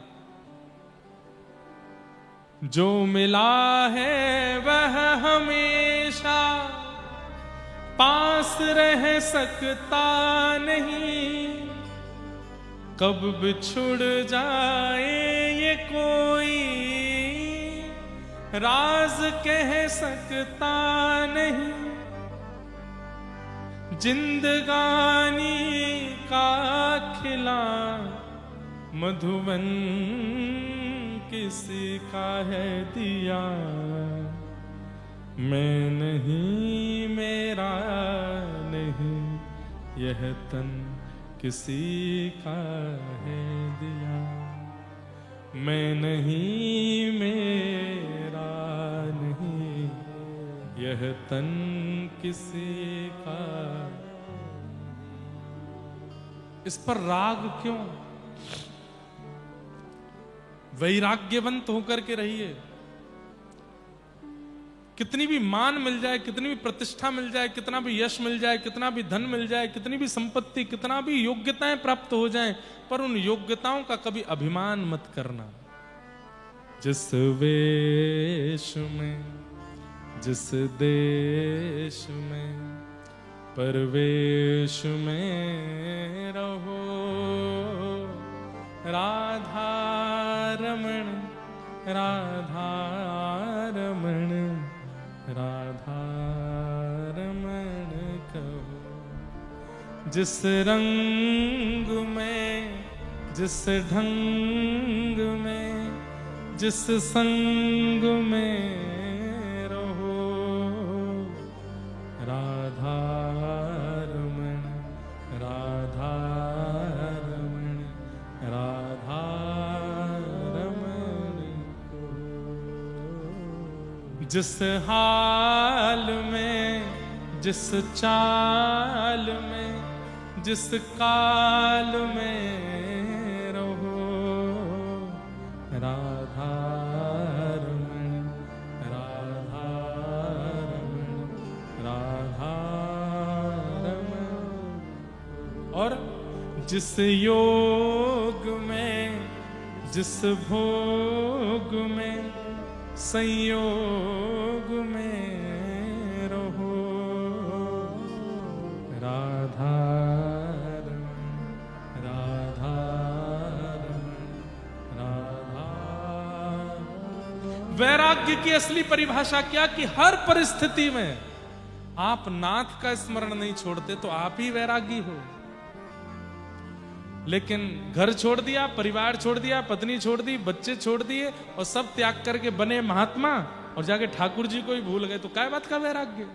जो मिला है वह हमेशा पास रह सकता नहीं, कब बिछुड़ जाए ये कोई राज कह सकता नहीं। जिंदगानी का खिला मधुबन किसी का है दिया, मैं नहीं मेरा नहीं, यह तन किसी का है दिया। मैं नहीं मेरा नहीं, यह तन किसी का। इस पर राग क्यों? वैराग्यवंत होकर के रहिए। कितनी भी मान मिल जाए, कितनी भी प्रतिष्ठा मिल जाए, कितना भी यश मिल जाए, कितना भी धन मिल जाए, कितनी भी संपत्ति, कितना भी योग्यताएं प्राप्त हो जाएं, पर उन योग्यताओं का कभी अभिमान मत करना। जिस वेश में, जिस देश में, परवेश में रहो, राधा रमण, राधा रमण, राधा रमण कहो। जिस रंग में, जिस ढंग में, जिस संग में रहो, राधा रमण, राधा रमण, राधा रमण को। जिस हाल में, जिस चाल में, जिस काल में रहो, राधा रमण, राधा रमण, राधा रमण। और जिस योग में, जिस भोग में, संयोग में रहो, राधा रमण, राधा रमण, राधा। वैराग्य की असली परिभाषा क्या? कि हर परिस्थिति में आप नाथ का स्मरण नहीं छोड़ते तो आप ही वैरागी हो। लेकिन घर छोड़ दिया, परिवार छोड़ दिया, पत्नी छोड़ दी, बच्चे छोड़ दिए और सब त्याग करके बने महात्मा और जाके ठाकुर जी को ही भूल गए, तो क्या बात का वैराग्य?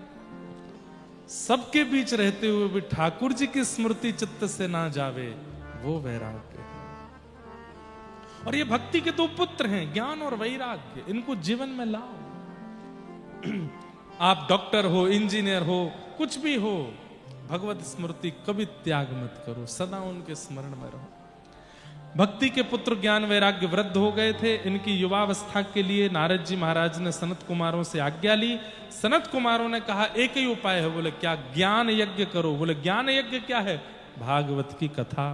सबके बीच रहते हुए भी ठाकुर जी की स्मृति चित्त से ना जावे, वो वैराग्य है। और ये भक्ति के दो पुत्र हैं, ज्ञान और वैराग्य। इनको जीवन में लाओ। आप डॉक्टर हो, इंजीनियर हो, कुछ भी हो, भगवत स्मृति कभी त्याग मत करो, सदा उनके स्मरण में रहो। भक्ति के पुत्र ज्ञान वैराग्य वृद्ध हो गए थे। इनकी युवावस्था के लिए नारद जी महाराज ने सनत कुमारों से आज्ञा ली। सनत कुमारों ने कहा एक ही उपाय है। बोले क्या? ज्ञान यज्ञ करो। बोले ज्ञान यज्ञ क्या है? भागवत की कथा।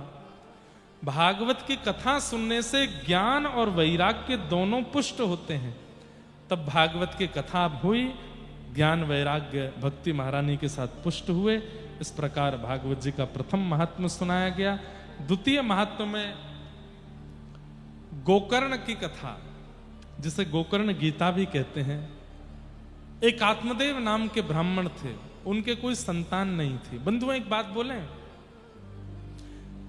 भागवत की कथा सुनने से ज्ञान और वैराग्य दोनों पुष्ट होते हैं। तब भागवत की कथा हुई, ज्ञान वैराग्य भक्ति महारानी के साथ पुष्ट हुए। इस प्रकार भागवत जी का प्रथम महात्म्य सुनाया गया। द्वितीय महात्म्य में गोकर्ण की कथा, जिसे गोकर्ण गीता भी कहते हैं। एक आत्मदेव नाम के ब्राह्मण थे, उनके कोई संतान नहीं थी। बंधुओं एक बात बोले,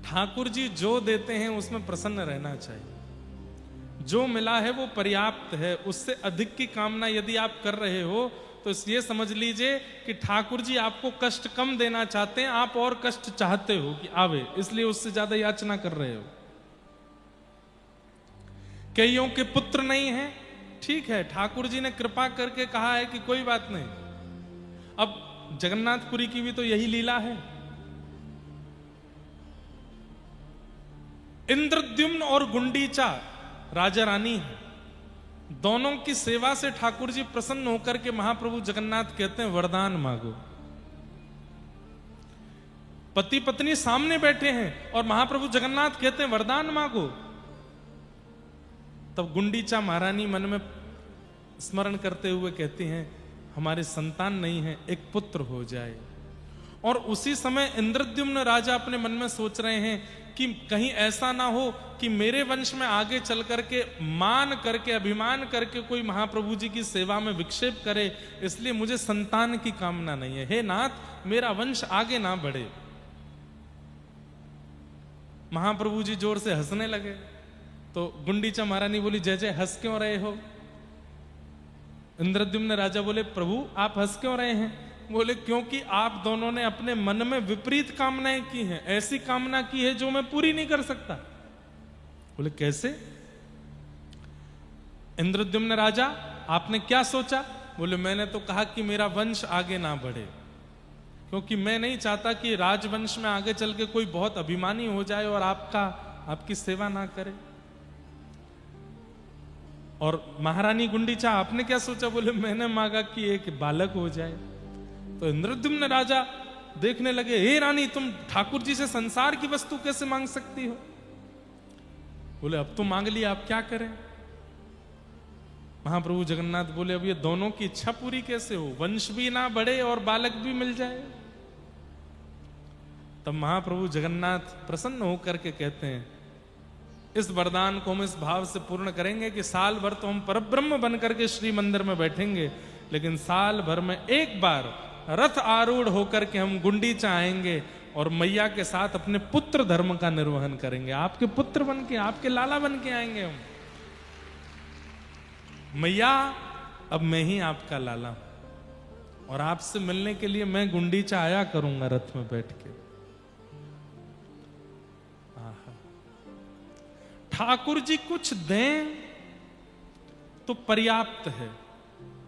ठाकुर जी जो देते हैं उसमें प्रसन्न रहना चाहिए। जो मिला है वो पर्याप्त है। उससे अधिक की कामना यदि आप कर रहे हो तो ये समझ लीजिए कि ठाकुर जी आपको कष्ट कम देना चाहते हैं, आप और कष्ट चाहते हो कि आवे, इसलिए उससे ज्यादा याचना कर रहे हो। कईयों के पुत्र नहीं है, ठीक है, ठाकुर जी ने कृपा करके कहा है कि कोई बात नहीं। अब जगन्नाथपुरी की भी तो यही लीला है। इंद्रद्युम्न और गुंडीचा राजा रानी है, दोनों की सेवा से ठाकुर जी प्रसन्न होकर के महाप्रभु जगन्नाथ कहते हैं वरदान मांगो। पति पत्नी सामने बैठे हैं और महाप्रभु जगन्नाथ कहते हैं वरदान मांगो। तब गुंडीचा महारानी मन में स्मरण करते हुए कहती हैं हमारे संतान नहीं है, एक पुत्र हो जाए। और उसी समय इंद्रद्युम्न राजा अपने मन में सोच रहे हैं कि कहीं ऐसा ना हो कि मेरे वंश में आगे चल करके मान करके अभिमान करके कोई महाप्रभु जी की सेवा में विक्षेप करे, इसलिए मुझे संतान की कामना नहीं है। हे नाथ, मेरा वंश आगे ना बढ़े। महाप्रभु जी जोर से हंसने लगे। तो गुंडीचा महारानी बोली जय जय, हंस क्यों रहे हो? इंद्रद्युम्न राजा बोले प्रभु आप हंस क्यों रहे हैं? बोले क्योंकि आप दोनों ने अपने मन में विपरीत कामनाएं की हैं, ऐसी कामना की है जो मैं पूरी नहीं कर सकता। बोले कैसे? इंद्रद्युम्न राजा आपने क्या सोचा? बोले मैंने तो कहा कि मेरा वंश आगे ना बढ़े, क्योंकि मैं नहीं चाहता कि राजवंश में आगे चल के कोई बहुत अभिमानी हो जाए और आपकी सेवा ना करे। और महारानी गुंडीचा आपने क्या सोचा? बोले मैंने मांगा कि एक बालक हो जाए। तो इंद्रद्युम्न राजा देखने लगे, हे रानी तुम ठाकुर जी से संसार की वस्तु कैसे मांग सकती हो? बोले अब तो मांग लिया, आप क्या करें? महाप्रभु जगन्नाथ बोले अब ये दोनों की इच्छा पूरी कैसे हो? वंश भी ना बढ़े और बालक भी मिल जाए। तब महाप्रभु जगन्नाथ प्रसन्न होकर के कहते हैं इस वरदान को हम इस भाव से पूर्ण करेंगे कि साल भर तो हम परब्रह्म बन करके श्री मंदिर में बैठेंगे, लेकिन साल भर में एक बार रथ आरूढ़ होकर के हम गुंडीचा आएंगे और मैया के साथ अपने पुत्र धर्म का निर्वहन करेंगे। आपके पुत्र बन के, आपके लाला बन के आएंगे हम। मैया अब मैं ही आपका लाला हूं और आपसे मिलने के लिए मैं गुंडीचा आया करूंगा रथ में बैठ के। ठाकुर जी कुछ दें तो पर्याप्त है,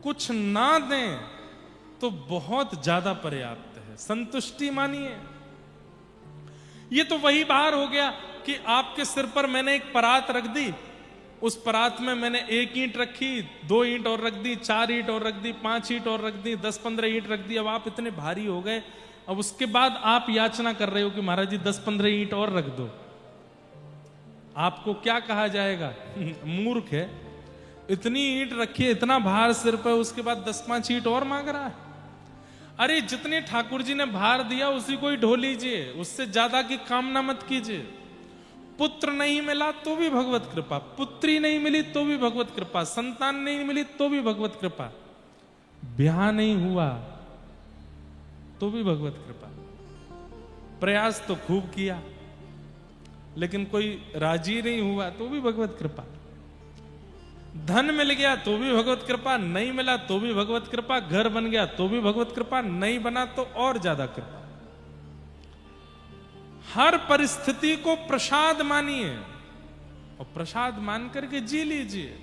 कुछ ना दें तो बहुत ज्यादा पर्याप्त है। संतुष्टि मानिए। ये तो वही बार हो गया कि आपके सिर पर मैंने एक परात रख दी, उस परात में मैंने 1 ईंट रखी, 2 ईंट और रख दी, 4 ईंट और रख दी, 5 ईंट और रख दी, 10-15 ईंट रख दी। अब आप इतने भारी हो गए, अब उसके बाद आप याचना कर रहे हो कि महाराज जी 10-15 ईंट और रख दो। आपको क्या कहा जाएगा? मूर्ख है। इतनी ईंट रखी है, इतना भार सिर पर, उसके बाद 10-5 ईंट और मांग रहा है। अरे जितने ठाकुर जी ने भार दिया उसी को ही ढो लीजिए, उससे ज्यादा की कामना मत कीजिए। पुत्र नहीं मिला तो भी भगवत कृपा, पुत्री नहीं मिली तो भी भगवत कृपा, संतान नहीं मिली तो भी भगवत कृपा, ब्याह नहीं हुआ तो भी भगवत कृपा। प्रयास तो खूब किया लेकिन कोई राजी नहीं हुआ तो भी भगवत कृपा। धन मिल गया तो भी भगवत कृपा, नहीं मिला तो भी भगवत कृपा, घर बन गया तो भी भगवत कृपा, नहीं बना तो और ज्यादा कृपा। हर परिस्थिति को प्रसाद मानिए और प्रसाद मान करके जी लीजिए।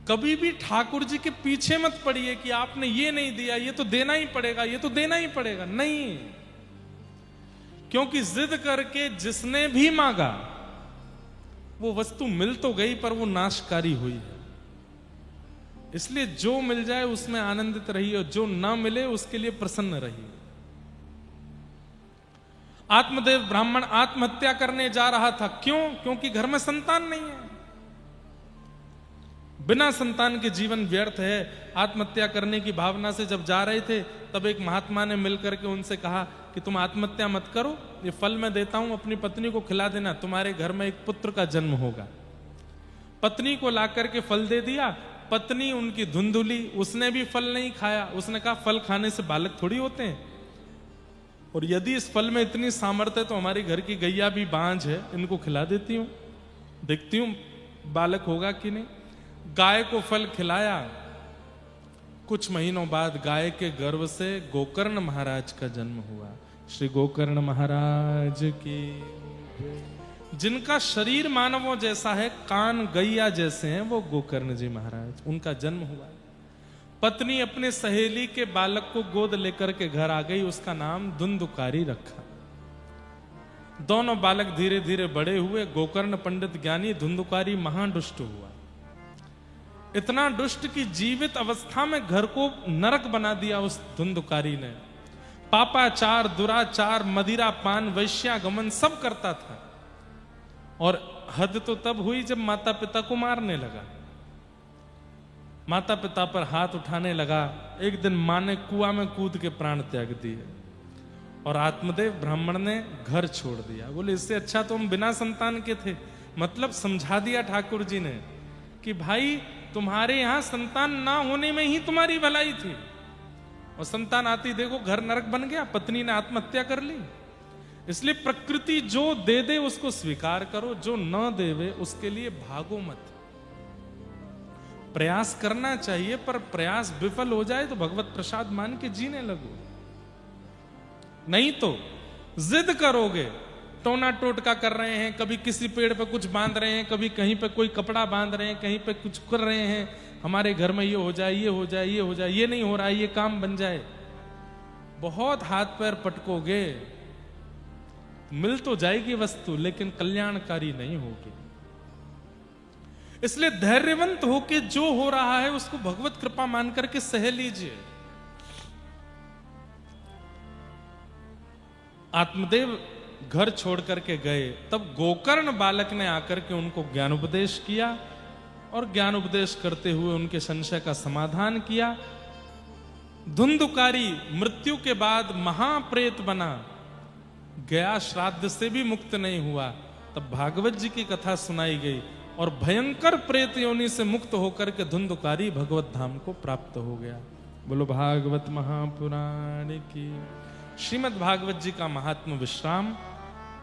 कभी भी ठाकुर जी के पीछे मत पड़िए कि आपने ये नहीं दिया, ये तो देना ही पड़ेगा, ये तो देना ही पड़ेगा। नहीं, क्योंकि जिद करके जिसने भी मांगा वो वस्तु मिल तो गई पर वो नाशकारी हुई है। इसलिए जो मिल जाए उसमें आनंदित रहिए और जो ना मिले उसके लिए प्रसन्न रहिए। आत्मदेव ब्राह्मण आत्महत्या करने जा रहा था। क्यों? क्योंकि घर में संतान नहीं है। बिना संतान के जीवन व्यर्थ है। आत्महत्या करने की भावना से जब जा रहे थे तब एक महात्मा ने मिलकर के उनसे कहा कि तुम आत्महत्या मत करो, ये फल मैं देता हूं, अपनी पत्नी को खिला देना, तुम्हारे घर में एक पुत्र का जन्म होगा। पत्नी को लाकर के फल दे दिया। पत्नी उनकी धुंधुली, उसने भी फल नहीं खाया। उसने कहा फल खाने से बालक थोड़ी होते हैं, और यदि इस फल में इतनी सामर्थ्य है तो हमारी घर की गैया भी बांझ है, इनको खिला देती हूं, देखती हूं बालक होगा कि नहीं। गाय को फल खिलाया। कुछ महीनों बाद गाय के गर्भ से गोकर्ण महाराज का जन्म हुआ। श्री गोकर्ण महाराज की। जिनका शरीर मानवों जैसा है, कान गैया जैसे हैं, वो गोकर्ण जी महाराज, उनका जन्म हुआ। पत्नी अपने सहेली के बालक को गोद लेकर के घर आ गई, उसका नाम धुंधुकारी रखा। दोनों बालक धीरे धीरे बड़े हुए। गोकर्ण पंडित ज्ञानी, धुंधुकारी महादुष्ट हुआ। इतना दुष्ट कि जीवित अवस्था में घर को नरक बना दिया उस धुंधुकारी ने। पापाचार, दुराचार, मदिरा पान, वैश्यागमन सब करता था। और हद तो तब हुई जब माता पिता को मारने लगा, माता पिता पर हाथ उठाने लगा। एक दिन मां ने कुआं में कूद के प्राण त्याग दिए और आत्मदेव ब्राह्मण ने घर छोड़ दिया। बोले इससे अच्छा तो हम बिना संतान के थे। मतलब समझा दिया ठाकुर जी ने कि भाई तुम्हारे यहां संतान ना होने में ही तुम्हारी भलाई थी, और संतान आती देखो घर नरक बन गया, पत्नी ने आत्महत्या कर ली। इसलिए प्रकृति जो दे दे उसको स्वीकार करो, जो न देवे उसके लिए भागो मत। प्रयास करना चाहिए, पर प्रयास विफल हो जाए तो भगवत प्रसाद मान के जीने लगो। नहीं तो जिद करोगे, टोना टोटका कर रहे हैं, कभी किसी पेड़ पे कुछ बांध रहे हैं, कभी कहीं पे कोई कपड़ा बांध रहे हैं, कहीं पे कुछ कर रहे हैं, हमारे घर में ये हो जाए, ये हो जाए, ये हो जाए, ये नहीं हो रहा है, ये काम बन जाए। बहुत हाथ पैर पटकोगे, मिल तो जाएगी वस्तु लेकिन कल्याणकारी नहीं होगी। इसलिए धैर्यवंत होके जो हो रहा है उसको भगवत कृपा मान करके सह लीजिए। आत्मदेव घर छोड़ करके गए, तब गोकर्ण बालक ने आकर के उनको ज्ञानोपदेश किया और ज्ञानोपदेश करते हुए उनके संशय का समाधान किया। धुंधुकारी मृत्यु के बाद महाप्रेत बना, गया श्राद्ध से भी मुक्त नहीं हुआ। तब भागवत जी की कथा सुनाई गई और भयंकर प्रेत योनि से मुक्त होकर के धुंधुकारी भगवत धाम को प्राप्त हो गया। बोलो भागवत महापुराण की। श्रीमद् भागवत जी का महात्म विश्राम।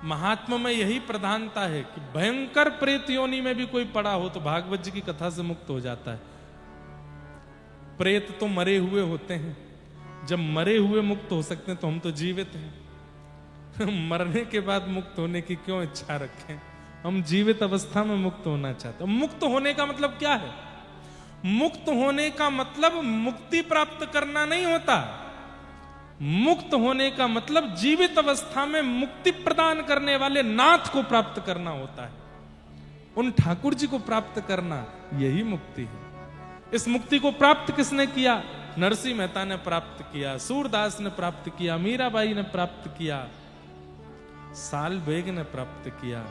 महात्मा में यही प्रधानता है कि भयंकर प्रेत योनि में भी कोई पड़ा हो तो भागवत जी की कथा से मुक्त हो जाता है। प्रेत तो मरे हुए होते हैं, जब मरे हुए मुक्त हो सकते हैं तो हम तो जीवित हैं। मरने के बाद मुक्त होने की क्यों इच्छा रखें? हम जीवित अवस्था में मुक्त होना चाहते हैं। मुक्त होने का मतलब क्या है? मुक्त होने का मतलब मुक्ति प्राप्त करना नहीं होता। मुक्त होने का मतलब जीवित अवस्था में मुक्ति प्रदान करने वाले नाथ को प्राप्त करना होता है। उन ठाकुर जी को प्राप्त करना, यही मुक्ति है। इस मुक्ति को प्राप्त किसने किया? नरसिंह मेहता ने प्राप्त किया, सूरदास ने प्राप्त किया, मीराबाई ने प्राप्त किया, साल बेग ने प्राप्त किया,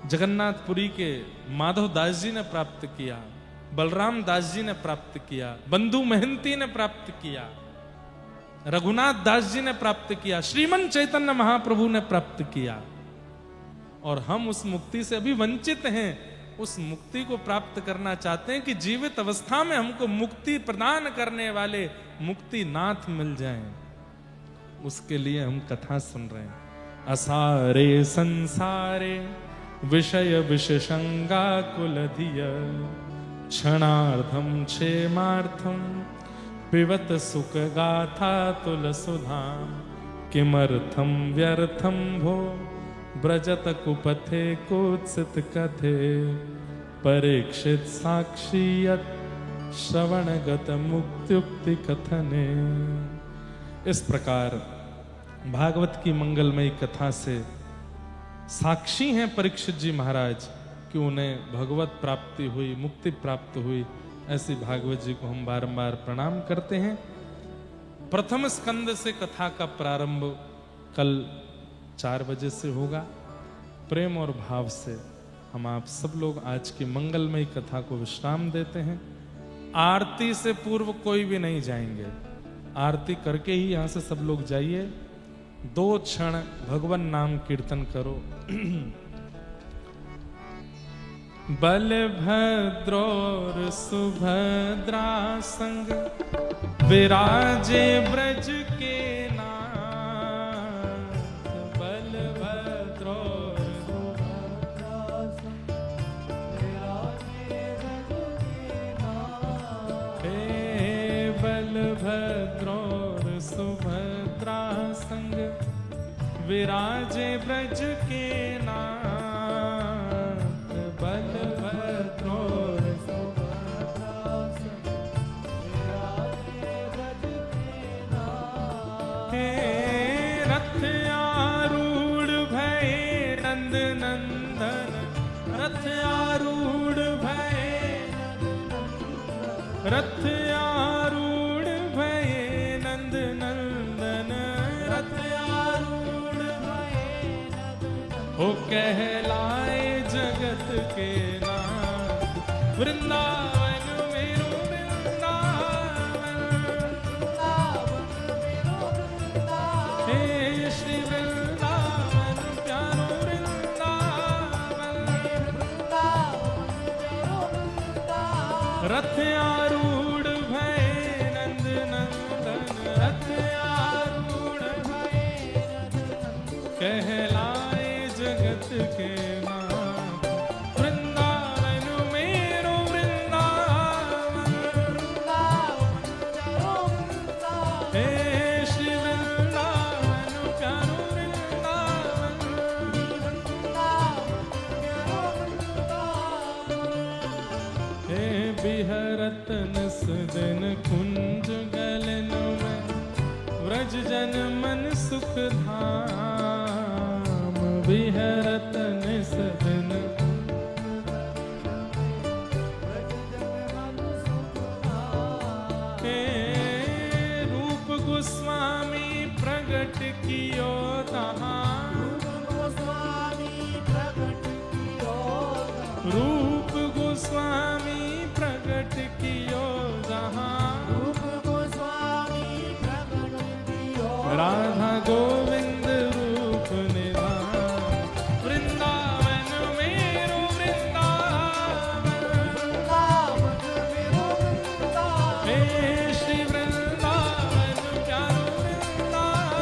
जगन्नाथपुरी के माधव दास जी ने प्राप्त किया, बलराम दास जी ने प्राप्त किया, बंधु महंती ने प्राप्त किया, रघुनाथ दास जी ने प्राप्त किया, श्रीमन चैतन्य महाप्रभु ने प्राप्त किया। और हम उस मुक्ति से अभी वंचित हैं। उस मुक्ति को प्राप्त करना चाहते हैं कि जीवित अवस्था में हमको मुक्ति प्रदान करने वाले मुक्ति नाथ मिल जाएं। उसके लिए हम कथा सुन रहे हैं। असारे संसारे विषय विषसंगा कुलधिय क्षणार्धम क्षेमार्थम पिबत सुख गाथा तुलसुधाम किमर्थम व्यर्थम भो ब्रजत कुपथे कुत्सित कथे परीक्षित साक्षियत श्रवणगत मुक्त्युक्ति कथने। इस प्रकार भागवत की मंगलमयी कथा से साक्षी हैं परीक्षित जी महाराज कि उन्हें भगवत प्राप्ति हुई, मुक्ति प्राप्त हुई। ऐसी भागवत जी को हम बारंबार प्रणाम करते हैं। प्रथम स्कंद से कथा का प्रारंभ कल 4 बजे से होगा। प्रेम और भाव से हम आप सब लोग आज की मंगलमयी कथा को विश्राम देते हैं। आरती से पूर्व कोई भी नहीं जाएंगे, आरती करके ही यहां से सब लोग जाइए। 2 क्षण भगवान नाम कीर्तन करो। बलभद्रोर सुभद्रा संग विराजे ब्रज के नाथ। बलभद्रोर सुभद्रा संग विराजे ब्रज के नाथ। हे बलभद्रोर सुभद्रा संग विराजे ब्रज के नाथ। बलभद्रोर सुभद्रा संग विराजे ब्रज के नाथ। हे रथ आरूढ़ भये नंद नंदन, रथ आरूढ़ भये, रथ आरूढ़ भये नंद नंदन, रथ आरूढ़ भये नंद नंदन। हो कहलाए जगत के नाथ, वृंदावन मेरो वृंदावन, हे श्री वृंदावन प्यारो वृंदावन। रथ आरूढ़ भये नंद नंदन, रथ आरूढ़ भये नंद नंदन। कहलाए जगत के नाथ, वृंदावन मेरो वृंदावन। हे श्री वृंदावन प्यारो वृंदावन। हे बिहरत निस दिन कुंज गलन में, व्रज जन मन सुख धाम। बिहरत निस दिन हे रूप गोस्वामी प्रगट कियो तहाँ। रूप गोस्वामी प्रगट कियो जहाँ। राधा गोविंद रूप निधान। वृंदावन मेरो वृंदावन, हे श्री वृंदावन प्यारो वृंदावन।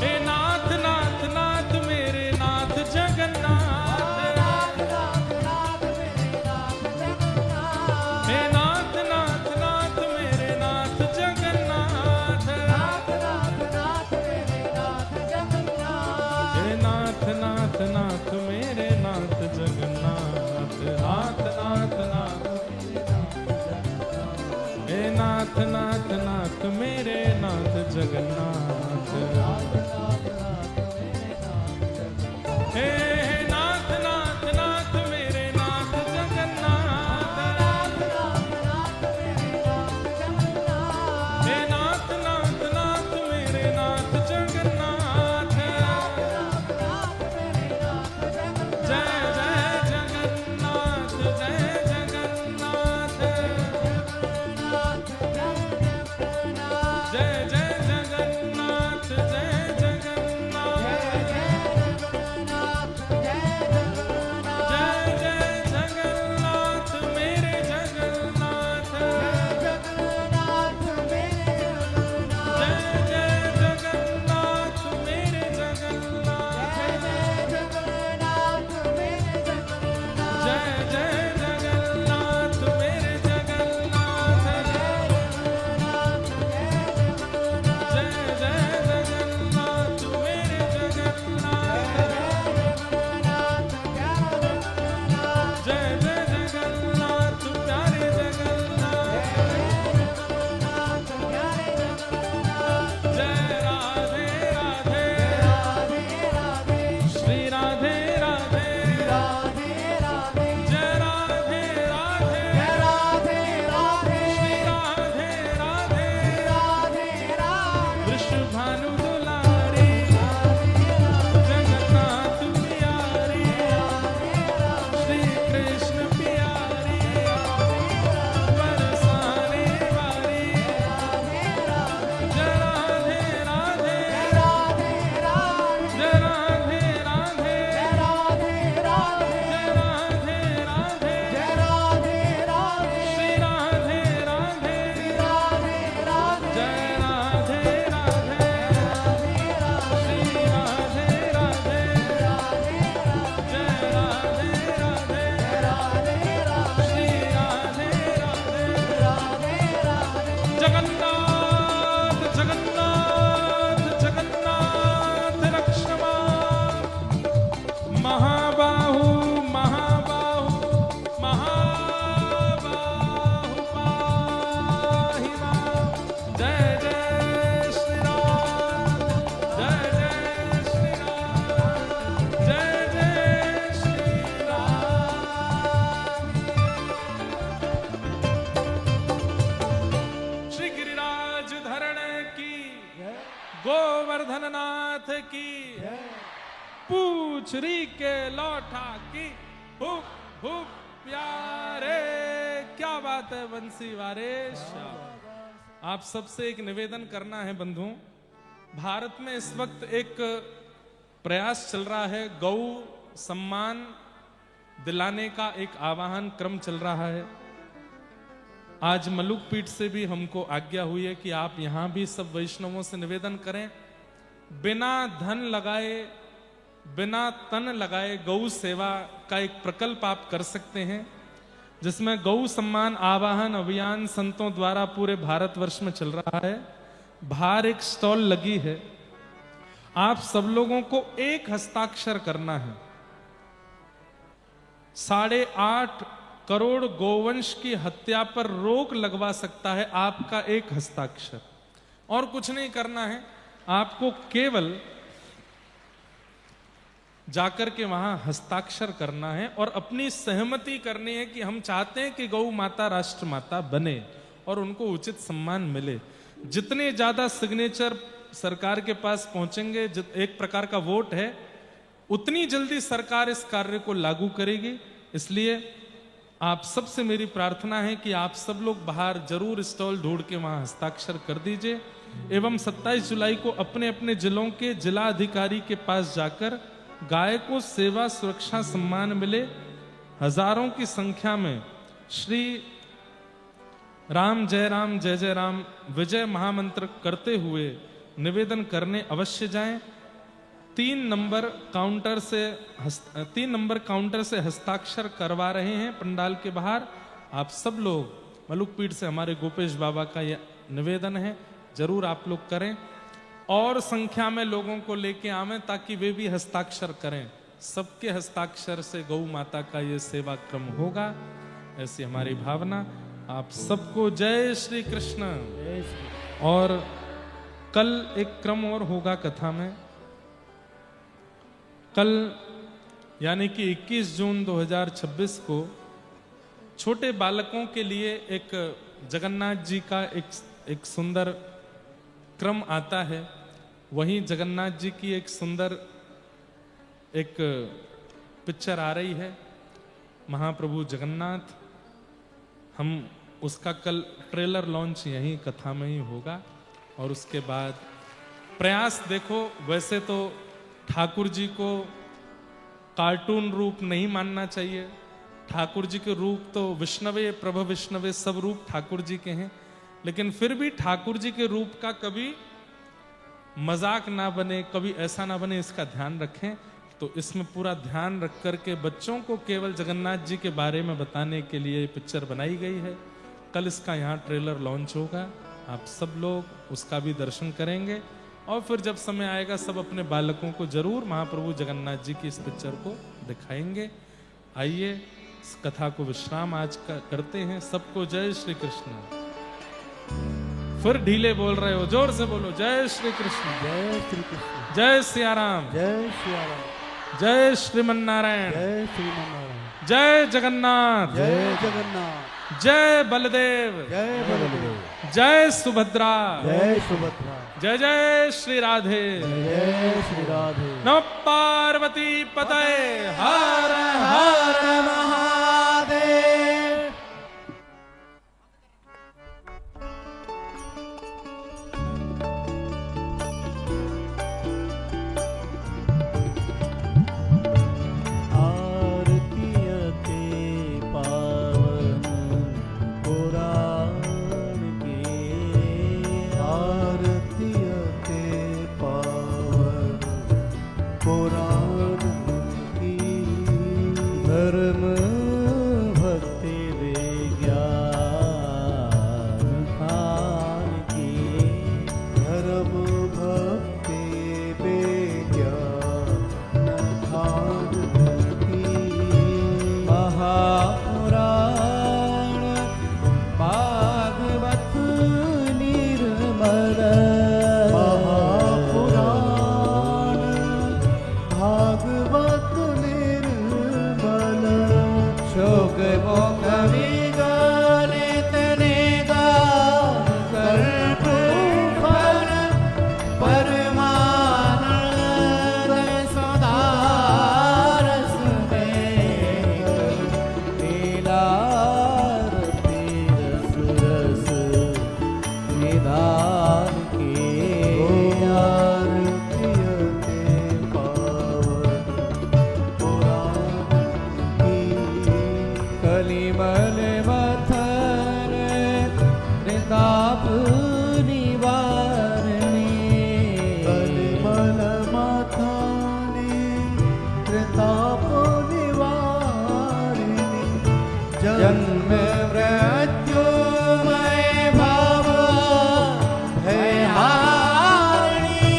हे नाथ नाथ नाथ मेरे नाथ जगन्नाथ। हे नाथ नाथ नाथ मेरे नाथ जगन्नाथ। हे नाथ नाथ नाथ मेरे नाथ जगन्नाथ। नाथ नाथ नाथ, हे नाथ नाथ नाथ मेरे नाथ जगन्नाथ। हे नाथ नाथ नाथ मेरे नाथ जगन्नाथ। हे नाथ नाथ नाथ मेरे नाथ जगन्नाथ। जय जय जगन्नाथ, जय जगन्नाथ। की, पूछरी के लौठा की, हुप हुप प्यारे। क्या बात है बंसी वारेश। आप सबसे एक निवेदन करना है बंधुओं, भारत में इस वक्त एक प्रयास चल रहा है, गौ सम्मान दिलाने का एक आवाहन क्रम चल रहा है। आज मलुक पीठ से भी हमको आज्ञा हुई है कि आप यहां भी सब वैष्णवों से निवेदन करें, बिना धन लगाए बिना तन लगाए गौ सेवा का एक प्रकल्प आप कर सकते हैं, जिसमें गौ सम्मान आवाहन अभियान संतों द्वारा पूरे भारतवर्ष में चल रहा है। बाहर एक स्टॉल लगी है, आप सब लोगों को एक हस्ताक्षर करना है। 8.5 करोड़ गोवंश की हत्या पर रोक लगवा सकता है आपका एक हस्ताक्षर। और कुछ नहीं करना है, आपको केवल जाकर के वहां हस्ताक्षर करना है और अपनी सहमति करनी है कि हम चाहते हैं कि गौ माता राष्ट्र माता बने और उनको उचित सम्मान मिले। जितने ज्यादा सिग्नेचर सरकार के पास पहुंचेंगे, एक प्रकार का वोट है, उतनी जल्दी सरकार इस कार्य को लागू करेगी। इसलिए आप सबसे मेरी प्रार्थना है कि आप सब लोग बाहर जरूर स्टॉल ढूंढ के वहां हस्ताक्षर कर दीजिए एवं 27 जुलाई को अपने अपने जिलों के जिला अधिकारी के पास जाकर गाय को सेवा सुरक्षा सम्मान मिले, हजारों की संख्या में श्री राम जय राम विजय महामंत्र करते हुए निवेदन करने अवश्य जाएं। 3 नंबर काउंटर से हस्ताक्षर करवा रहे हैं पंडाल के बाहर। आप सब लोग मलुक पीठ से हमारे गोपेश बाबा का यह निवेदन है, जरूर आप लोग करें और संख्या में लोगों को लेके आवें ताकि वे भी हस्ताक्षर करें। सबके हस्ताक्षर से गौ माता का ये सेवा क्रम होगा, ऐसी हमारी भावना। आप सबको जय श्री कृष्ण। और कल एक क्रम और होगा कथा में। कल यानी कि 21 जून 2026 को छोटे बालकों के लिए एक जगन्नाथ जी का एक सुंदर क्रम आता है। वहीं जगन्नाथ जी की एक सुंदर एक पिक्चर आ रही है, महाप्रभु जगन्नाथ। हम उसका कल ट्रेलर लॉन्च यहीं कथा में ही होगा। और उसके बाद प्रयास देखो, वैसे तो ठाकुर जी को कार्टून रूप नहीं मानना चाहिए। ठाकुर जी के रूप तो विष्णवे प्रभ विष्णवे सब रूप ठाकुर जी के हैं, लेकिन फिर भी ठाकुर जी के रूप का कभी मजाक ना बने, कभी ऐसा ना बने, इसका ध्यान रखें। तो इसमें पूरा ध्यान रख करके बच्चों को केवल जगन्नाथ जी के बारे में बताने के लिए पिक्चर बनाई गई है। कल इसका यहाँ ट्रेलर लॉन्च होगा, आप सब लोग उसका भी दर्शन करेंगे और फिर जब समय आएगा सब अपने बालकों को जरूर महाप्रभु जगन्नाथ जी की इस पिक्चर को दिखाएंगे। आइए इस कथा को विश्राम आज करते हैं। सबको जय श्री कृष्ण। फिर ढीले बोल रहे हो, जोर से बोलो जय श्री कृष्ण। जय श्री कृष्ण। जय सिया राम। जय सिया राम। जय श्रीमन नारायण। जय श्रीमन्नारायण। जय जगन्नाथ। जय जगन्नाथ। जय बलदेव। जय बलदेव। जय सुभद्रा। जय सुभद्रा। जय जय श्री राधे। जय श्री राधे। नमः पार्वती पतये हर हर महादेव। धर्म कलिमल मथन त्रिताप निवारणी कलिमल मथनी त्रिताप निवारिणी जन्म मृत्युमय भव भयहारिणी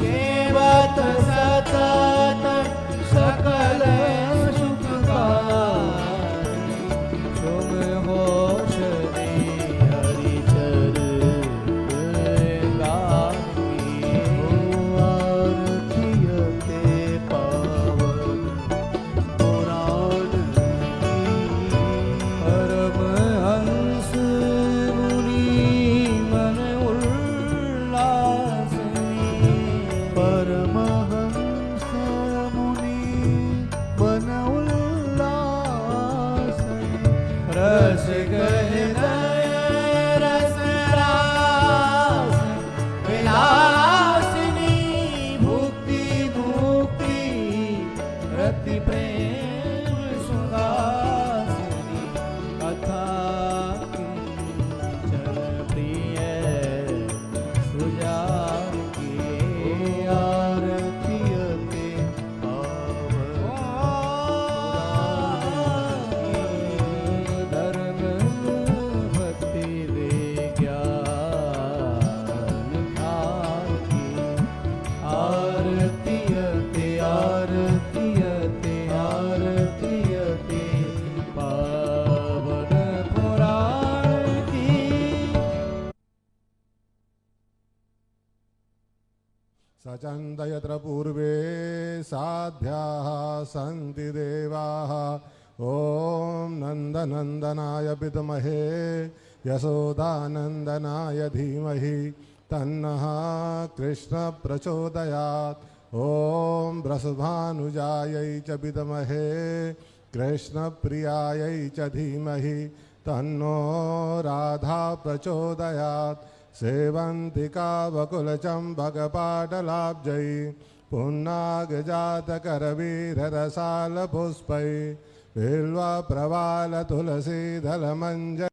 सेवत सतत सकल सुखकारी तुम हो श्री हरिचर गानी आरतियते पावन पुराण परमहंस मुनि मन उल्लासनी परमहंस मुनि मन उल्लासनी रस गहनय रस रास विलासिनी भुक्ति मुक्ति रति प्रेम सुहासिनी कथा किंचन प्रिय सुजान की आरतियते धर्म भक्ति विज्ञान की आरतियते आरतियते आरतियते पावन पुराण की सचन्द यत्र पूर्वे साध्याः सन्ति देवाः ॐ नन्दनन्दनाय विद्महे यशोदानन्दनाय धीमहि तन्नः कृष्ण प्रचोदयात् ॐ वृषभानुजायै च विद्महे कृष्णप्रियायै च धीमहि तन्नो राधा प्रचोदयात् सेवन्तिका वकुलचम्बकपाटलाब्जै पुन्नागजातकरवीररसालपुष्पै बिल्वप्रवालतुलसीदलमञ्ज